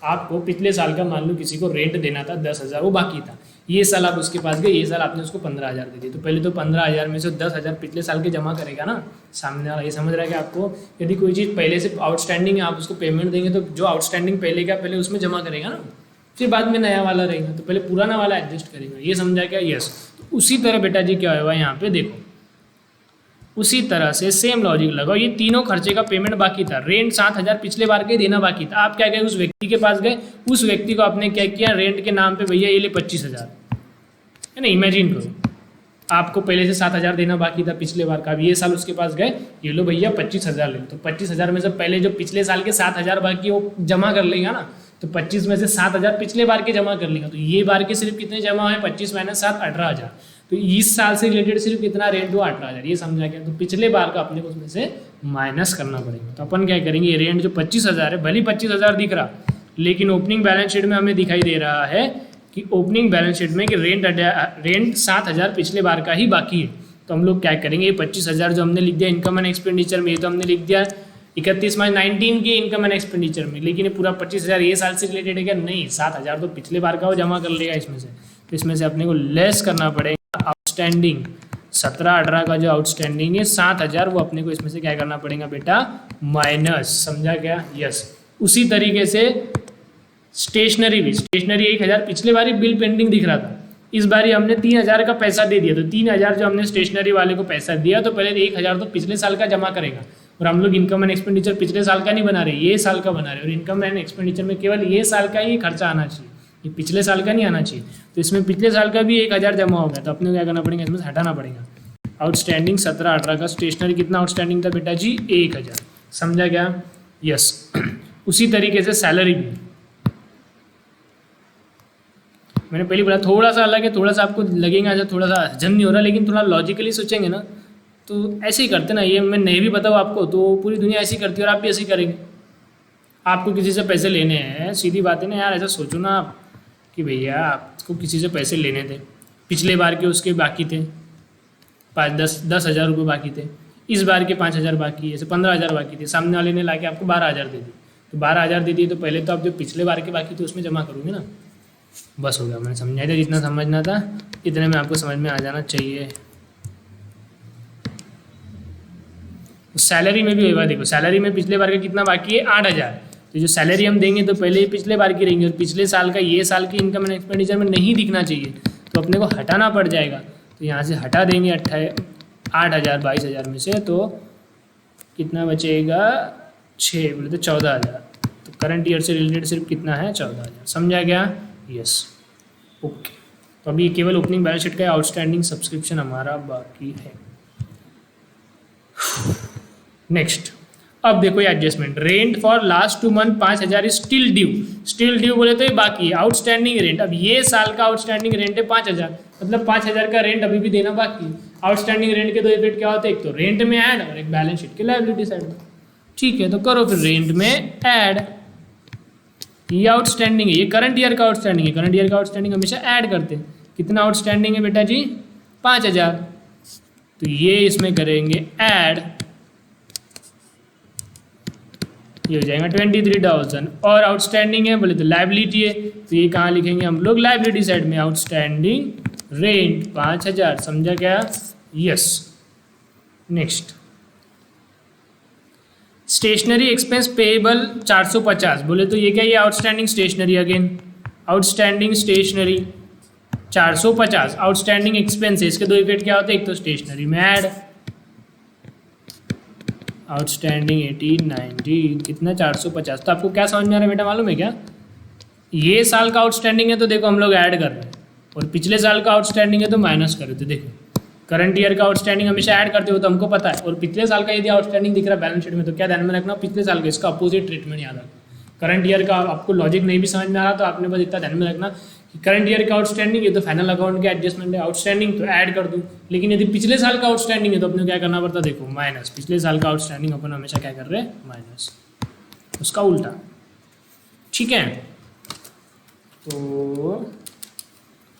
आपको पिछले साल का मान लो किसी को रेंट देना था 10,000, वो बाकी था, ये साल आप उसके पास गए, ये साल आपने उसको 15,000 दे दिए, तो पहले तो 15,000 में से 10,000 पिछले साल के जमा करेगा ना सामने वाला। ये समझ रहा है कि आपको यदि कोई चीज़ पहले से आउटस्टैंडिंग है, आप उसको पेमेंट देंगे तो जो आउटस्टैंडिंग पहले का पहले उसमें जमा करेगा ना, फिर बाद में नया वाला रहेगा, तो पहले पुराना वाला एडजस्ट करेगा, ये समझा क्या, यस। तो उसी तरह बेटा जी क्या होगा यहाँ पे देखो, उसी तरह से सेम लॉजिक लगाओ, ये तीनों खर्चे का पेमेंट बाकी था। रेंट 7,000 पिछले बार के देना बाकी था। आप क्या गए उस व्यक्ति के पास गए, उस व्यक्ति को आपने क्या किया, रेंट के नाम पे भैया ये ले 25,000, है ना। इमेजिन करो आपको पहले से 7,000 देना बाकी था पिछले बार का, अब ये साल उसके पास गए, ये लो भैया 25,000 ले लो। तो 25,000 में से पहले जो पिछले साल के 7,000 बाकी वो जमा कर लेगा ना, तो 25 में से 7,000 पिछले बार के जमा कर लेगा। तो ये बार के सिर्फ कितने जमा है, 25 - 7 18,000। तो इस साल से रिलेटेड सिर्फ कितना रेंट हुआ, 18,000। ये समझा गया। तो पिछले बार का अपने को उसमें से माइनस करना पड़ेगा। तो अपन क्या करेंगे, ये रेंट जो 25,000 है, भले 25,000 दिख रहा, लेकिन ओपनिंग बैलेंस शीट में हमें दिखाई दे रहा है कि ओपनिंग बैलेंस शीट में कि रेंट 7,000 पिछले बार का ही बाकी है। तो हम लोग क्या करेंगे, ये 25,000 जो हमने लिख दिया इनकम एंड एक्सपेंडिचर में, ये तो हमने लिख दिया 31 मार्च 19 के इनकम एंड एक्सपेंडिचर में, लेकिन ये पूरा 25,000 ये साल से रिलेटेड है क्या, नहीं। 7,000 तो पिछले बार का वो जमा कर लेगा इसमें से। तो इसमें से अपने को लेस करना पड़ेगा आउटस्टैंडिंग 17-18 का जो आउटस्टैंडिंग है 7,000, वो अपने को इसमें से क्या करना पड़ेगा बेटा, माइनस। समझा क्या, यस। उसी तरीके से स्टेशनरी भी, स्टेशनरी 1,000 पिछले बार ही बिल पेंडिंग दिख रहा था, इस बार हमने 3,000 का पैसा दे दिया। तो 3,000 जो हमने स्टेशनरी वाले को पैसा दिया, तो पहले 1,000 तो पिछले साल का जमा करेगा। और हम लोग इनकम एंड एक्सपेंडिचर पिछले साल का नहीं बना रहे, ये साल का बना रहे। और इनकम एंड एक्सपेंडिचर में केवल ये साल का ही खर्चा आना चाहिए, ये पिछले साल का नहीं आना चाहिए। तो इसमें पिछले साल का भी 1,000 जमा हो गया, तो अपने को क्या करना पड़ेगा, इसमें से हटाना पड़ेगा। आउटस्टैंडिंग 17-18 का स्टेशनरी कितना आउटस्टैंडिंग था बेटा जी, 1,000। समझा क्या, यस। उसी तरीके से सैलरी भी, मैंने पहले बोला थोड़ा सा अलग है, थोड़ा सा आपको लगेगा ऐसा, थोड़ा सा हजम नहीं हो रहा, लेकिन थोड़ा लॉजिकली सोचेंगे ना तो ऐसे ही करते ना। ये मैं नहीं भी बताऊँ आपको तो पूरी दुनिया ऐसी करती है और आप भी ऐसे ही करेंगे। आपको किसी से पैसे लेने हैं, सीधी बात है ना यार, ऐसा सोचो ना आप कि भैया आपको किसी से पैसे लेने थे, पिछले बार के उसके बाकी थे 10,000 रुपये बाकी थे, इस बार के 5,000 बाकी है, ऐसे 15,000 बाकी थे, सामने वाले ने ला के आपको 12,000 दे दी। तो 12,000 दे दी तो पहले तो आप जो पिछले बार के बाकी थे उसमें जमा करोगे ना। बस हो गया, मैंने समझाया था, जितना समझना था इतने में आपको समझ में आ जाना चाहिए। सैलरी में भी वही बात, देखो सैलरी में पिछले बार का कितना बाकी है, 8,000। तो जो सैलरी हम देंगे तो पहले पिछले बार की रहेंगे, और पिछले साल का ये साल की इनकम एंड एक्सपेंडिचर में नहीं दिखना चाहिए, तो अपने को हटाना पड़ जाएगा। तो यहाँ से हटा देंगे 8,000 22,000 में से, तो कितना बचेगा, 6 बोले तो 14,000। तो करंट ईयर से रिलेटेड सिर्फ कितना है, 14,000। समझा गया, यस, ओके। तो अभी केवल ओपनिंग बैलेंस शीट का आउटस्टैंडिंग सब्सक्रिप्शन हमारा बाकी है। नेक्स्ट, अब देखो ये adjustment, rent for last 2 month 5,000 is still due. Still due बोले तो ये बाकी है, आउटस्टैंडिंग रेंट। अब ये साल का आउटस्टैंडिंग रेंट है 5,000, मतलब 5,000 का रेंट अभी भी देना बाकी है। आउटस्टैंडिंग रेंट के दो इफेक्ट क्या होते हैं, एक तो रेंट में ऐड और एक बैलेंस शीट के लायबिलिटी साइड में। ठीक है, तो करो फिर रेंट में ऐड, ये आउटस्टैंडिंग है, ये करंट ईयर का आउटस्टैंडिंग है। करंट ईयर का आउटस्टैंडिंग हमेशा ऐड करते हैं। कितना आउटस्टैंडिंग है बेटा जी, 5,000। तो ये इसमें करेंगे ऐड, ये हो जाएगा 23,000। और आउटस्टैंडिंग है बोले तो लायबिलिटी है, तो ये कहाँ लिखेंगे हम लोग, लायबिलिटी साइड में, आउटस्टैंडिंग रेंट 5,000। समझा क्या, yes. Next, stationery expense payable 450, बोले तो ये क्या, ये outstanding stationery, again outstanding stationery 450। Outstanding expense है, इसके दो इफेक्ट क्या होते हैं, एक तो स्टेशनरी में ऐड, आउटस्टैंडिंग 18 19 कितना 450। तो आपको क्या समझ में आ रहा है बेटा, मालूम है क्या, ये साल का आउटस्टैंडिंग है तो देखो हम लोग ऐड कर रहे हैं, और पिछले साल का आउटस्टैंडिंग है तो माइनस कर रहे थे। देखो करंट ईयर का आउटस्टैंडिंग हमेशा ऐड करते हो तो हमको पता है, और पिछले साल का यदि आउटस्टैंडिंग दिख रहा है बैलेंस शीट में तो क्या ध्यान में रखना, पिछले साल का इसका अपोजिट ट्रीटमेंट याद रखना। करंट ईयर का आपको लॉजिक नहीं भी समझ में आ रहा तो आपने बस इतना ध्यान में रखना कि करंट ईयर का आउटस्टैंडिंग है तो फाइनल अकाउंट के एडजस्टमेंट है, आउटस्टैंडिंग तो ऐड कर दूँ। लेकिन यदि पिछले साल का आउटस्टैंडिंग है तो अपने क्या करना पड़ता, देखो माइनस, पिछले साल का आउटस्टैंडिंग अपन हमेशा क्या कर रहे हैं, माइनस, उसका उल्टा। ठीक है, तो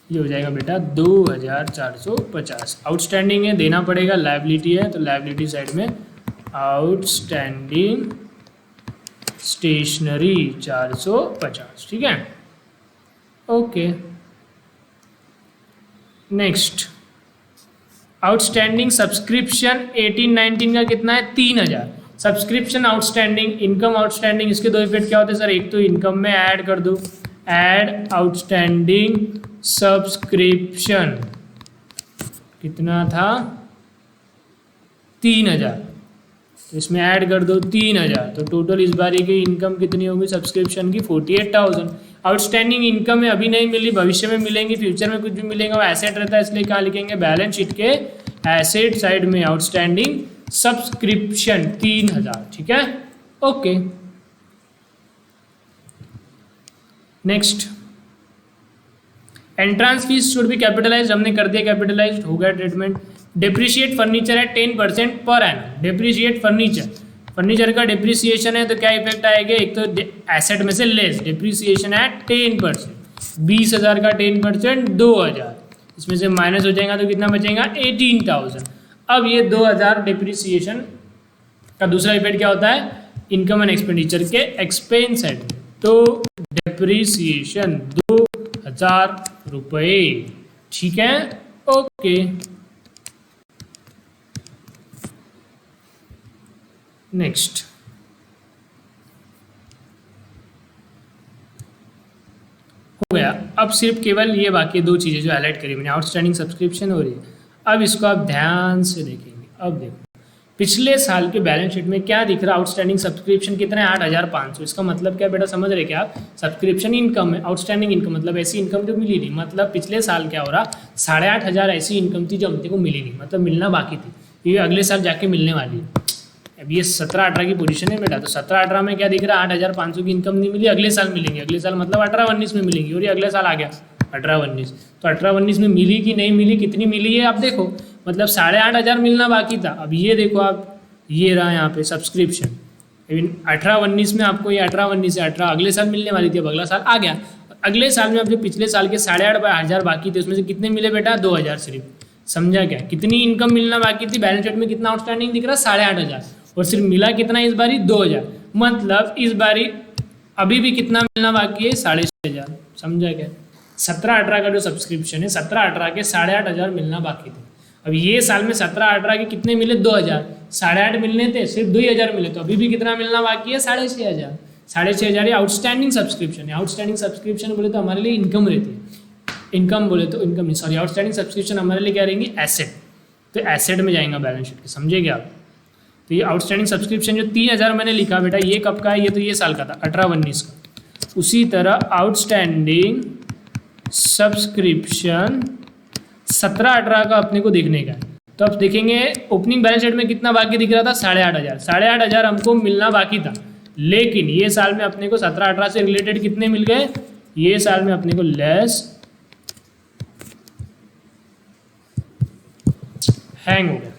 ये हो जाएगा बेटा 2,450। आउटस्टैंडिंग है, देना पड़ेगा, लायबिलिटी है तो लायबिलिटी साइड में आउटस्टैंडिंग स्टेशनरी 450। ठीक है, ओके। नेक्स्ट, आउटस्टैंडिंग सब्सक्रिप्शन 18-19 का कितना है, 3,000। सब्सक्रिप्शन आउटस्टैंडिंग, इनकम आउटस्टैंडिंग, इसके दो इफेक्ट क्या होते हैं सर, एक तो इनकम में ऐड कर दो, ऐड आउटस्टैंडिंग सब्सक्रिप्शन कितना था 3,000, तो इसमें ऐड कर दो 3,000, तो टोटल इस बारी की इनकम कितनी होगी सब्सक्रिप्शन की 48,000। आउटस्टैंडिंग इनकम है अभी नहीं मिली, भविष्य में मिलेंगी, फ्यूचर में कुछ भी मिलेगा, वो एसेट रहता है, इसलिए कहाँ लिखेंगे बैलेंस शीट के एसेट साइड में आउटस्टैंडिंग सब्सक्रिप्शन 3,000। ठीक है, okay. Next, entrance fees should be capitalize, हमने कर दिया कैपिटलाइज, हो गया ट्रीटमेंट। डिप्रिशिएट फर्नीचर है 10% per annum. Depreciate furniture, furniture का डिप्रिसिएशन है तो क्या इफेक्ट आएगा, एक तो एसेट में से लेस, डिप्रिसिएशन है 10%, 20,000 का 10% 2,000, इसमें से माइनस हो जाएगा तो कितना बचेगा 18,000। अब ये 2,000 डिप्रिसिएशन का दूसरा इफेक्ट क्या होता है, इनकम एंड एक्सपेंडिचर के एक्सपेंस साइड में, तो डिप्रिसिएशन 2,000 रुपये। ठीक है, ओके। नेक्स्ट, हो गया। अब सिर्फ केवल ये बाकी दो चीज़ें जो हाईलाइट करी मैंने, आउटस्टैंडिंग सब्सक्रिप्शन हो रही है। अब इसको आप ध्यान से देखेंगे। अब देखो पिछले साल के बैलेंस शीट में क्या दिख रहा है, आउटस्टैंडिंग सब्सक्रिप्शन कितना है 8,500। इसका मतलब क्या बेटा, समझ रहे क्या आप, सब्सक्रिप्शन इनकम है, आउटस्टैंडिंग इनकम मतलब ऐसी इनकम जो मिली नहीं, मतलब पिछले साल क्या हो रहा 8,500 ऐसी इनकम थी जो हमने को मिली नहीं, मतलब मिलना बाकी थी, ये अगले साल जाके मिलने वाली है। अब ये 17-18 की पोजीशन है बेटा, तो 17-18 में क्या दिख रहा है 8,500 की इनकम नहीं मिली, अगले साल मिलेंगे, अगले साल मतलब 18-19 में मिलेंगी, और ये अगले साल आ गया 18-19, तो 18-19 में मिली कि नहीं मिली, कितनी मिली है आप देखो, मतलब 8,500 मिलना बाकी था। अब ये देखो आप, ये रहा यहाँ पे सब्सक्रिप्शन, 18-19 में आपको ये 18-19 से 18 अगले साल मिलने वाली थी, अब अगला साल आ गया, अगले साल में अब जो पिछले साल के 8,500 बाकी थे उसमें से कितने मिले बेटा 2,000 सिर्फ, समझा क्या, कितनी इनकम मिलना बाकी थी, बैलेंस शीट में कितना आउटस्टैंडिंग दिख रहा 8,500, और सिर्फ मिला कितना इस बारी 2,000, मतलब इस बारी अभी भी कितना मिलना बाकी है 6,500, समझा क्या। 17-18 का जो सब्सक्रिप्शन है 17-18 के 8,500 मिलना बाकी थे, अब ये साल में 17-18 के कितने मिले 2,000, 8,500 मिलने थे सिर्फ 2,000 मिले, तो अभी भी कितना मिलना बाकी है 6,500, 6,500 ये आउटस्टैंडिंग सब्सक्रिप्शन है। आउटस्टैंडिंग सब्सक्रिप्शन बोले तो हमारे लिए इनकम रहती है, इनकम बोले तो इनकम नहीं, सॉरी आउटस्टैंडिंग सब्सक्रिप्शन हमारे लिए क्या रहेंगी एसेट, तो एसेट में जाएगा बैलेंस शीट के, समझेंगे आप। तो ये आउटस्टैंडिंग सब्सक्रिप्शन जो 3,000 मैंने लिखा बेटा ये कब का है, ये तो ये साल का था 18-19 का। उसी तरह आउटस्टैंडिंग सब्सक्रिप्शन 17-18 का अपने को देखने का है, तो अब देखेंगे ओपनिंग बैलेंस शीट में कितना बाकी दिख रहा था 8,500, 8,500 हमको मिलना बाकी था, लेकिन ये साल में अपने को 17-18 से रिलेटेड कितने मिल गए, ये साल में अपने को लेस हैंग हो गया।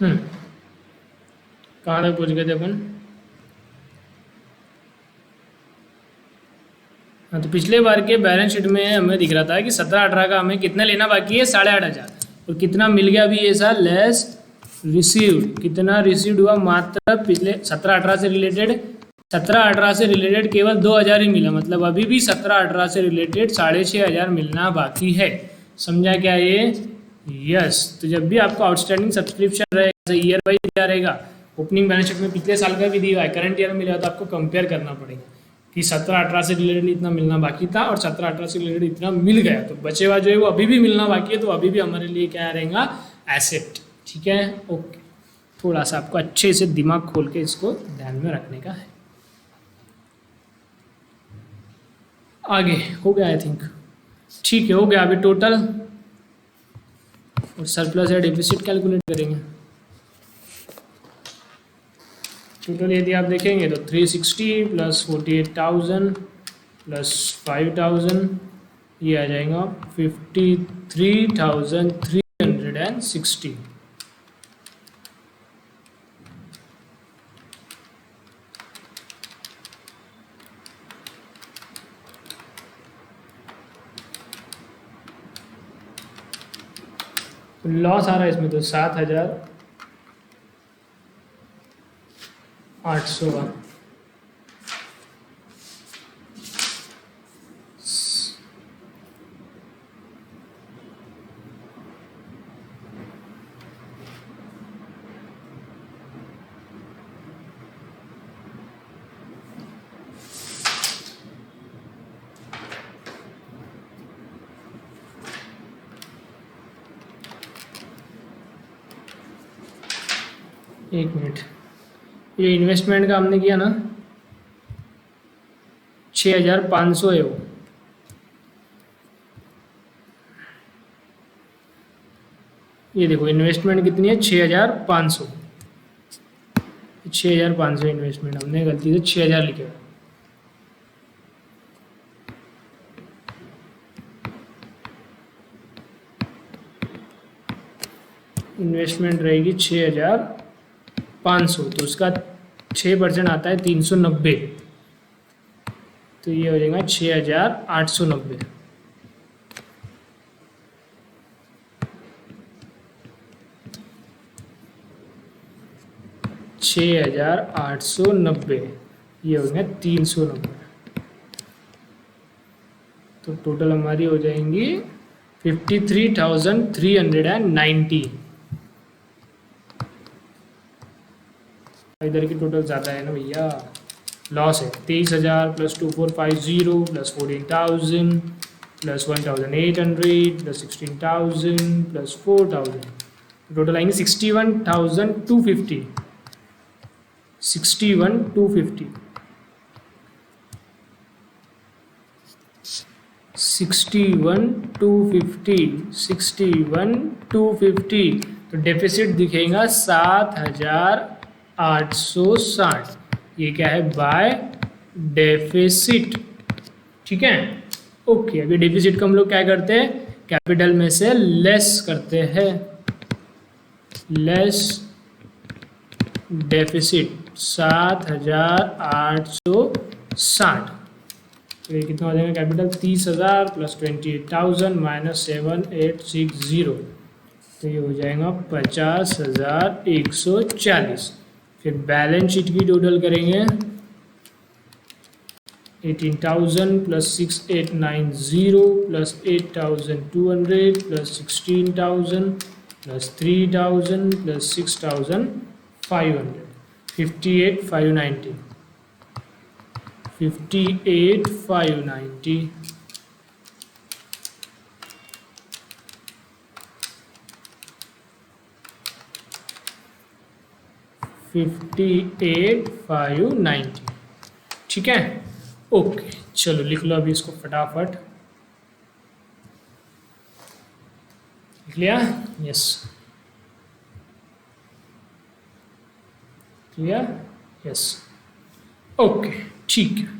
कहाँ तक पहुँच गए थे अपन? हाँ, तो पिछले बार के बैलेंस शीट में हमें दिख रहा था कि 17-18 का हमें कितना लेना बाकी है, 8,500, और कितना मिल गया अभी ये साल लेस रिसीव्ड। कितना रिसीव्ड हुआ? मात्र पिछले 17-18 से रिलेटेड 17-18 से रिलेटेड केवल 2,000 ही मिला, मतलब अभी भी 17-18 से रिलेटेड 6,500 मिलना बाकी है। समझा क्या ये? यस। तो जब भी आपको आउटस्टैंडिंग सब्सक्रिप्शन रहेगा, ईयर वाइज क्या रहेगा, ओपनिंग बैलेंस शीट में पिछले साल का भी दिया है, करंट ईयर में मिला, तो आपको कंपेयर करना पड़ेगा कि 17-18 से रिलेटेड इतना मिलना बाकी था और 17-18 से रिलेटेड इतना मिल गया, तो बचे हुआ जो है वो अभी भी मिलना बाकी है, तो अभी भी हमारे लिए क्या रहेगा? एसेट। ठीक है, ओके। थोड़ा सा आपको अच्छे से दिमाग खोल के इसको ध्यान में रखने का है। आगे हो गया आई थिंक। ठीक है, हो गया। अभी टोटल और सरप्लस या डिफिसिट कैलकुलेट करेंगे। टोटल यदि आप देखेंगे तो 360 प्लस 48,000 प्लस 5,000, ये आ जाएगा 53,360। लॉस आ रहा है इसमें तो 7,800 का। एक मिनट, ये इन्वेस्टमेंट का हमने किया ना 6,500 है वो। ये देखो इन्वेस्टमेंट कितनी है? 6,500। 6,500 इन्वेस्टमेंट, हमने गलती से 6,000 लिखे हुए। इन्वेस्टमेंट रहेगी 6,500, तो उसका 6% आता है 390, तो ये हो जाएगा 6,890। $6,890, ये हो गया 390। तो टोटल हमारी हो जाएंगी 53,390। इधर की टोटल ज़्यादा है ना भैया, लॉस है। 23,000 plus 2,450 plus 14,000 plus 1,800 plus 16,000 plus 4,000, total आएंगे 61,250। 61,250 61,250 तो डेफिसिट दिखेगा 7,860। ये क्या है? By deficit. ठीक है, ओके। अभी डेफिसिट को हम लोग क्या करते हैं? कैपिटल में से लेस करते हैं, लेस डेफिसिट 7,860। तो ये कितना हो जाएगा कैपिटल? 30,000 प्लस 28,000 माइनस 7,860, तो ये हो जाएगा 50,140। फिर बैलेंस शीट की टोटल करेंगे 18,000 plus 6,890 plus 8,200 plus 16,000 plus 3,000 plus 6,500, 58,590। 58,590 58,590। ठीक है, ओके। चलो लिख लो अभी इसको फटाफट। लिख लिया? Yes, clear? यस, ओके, ठीक है।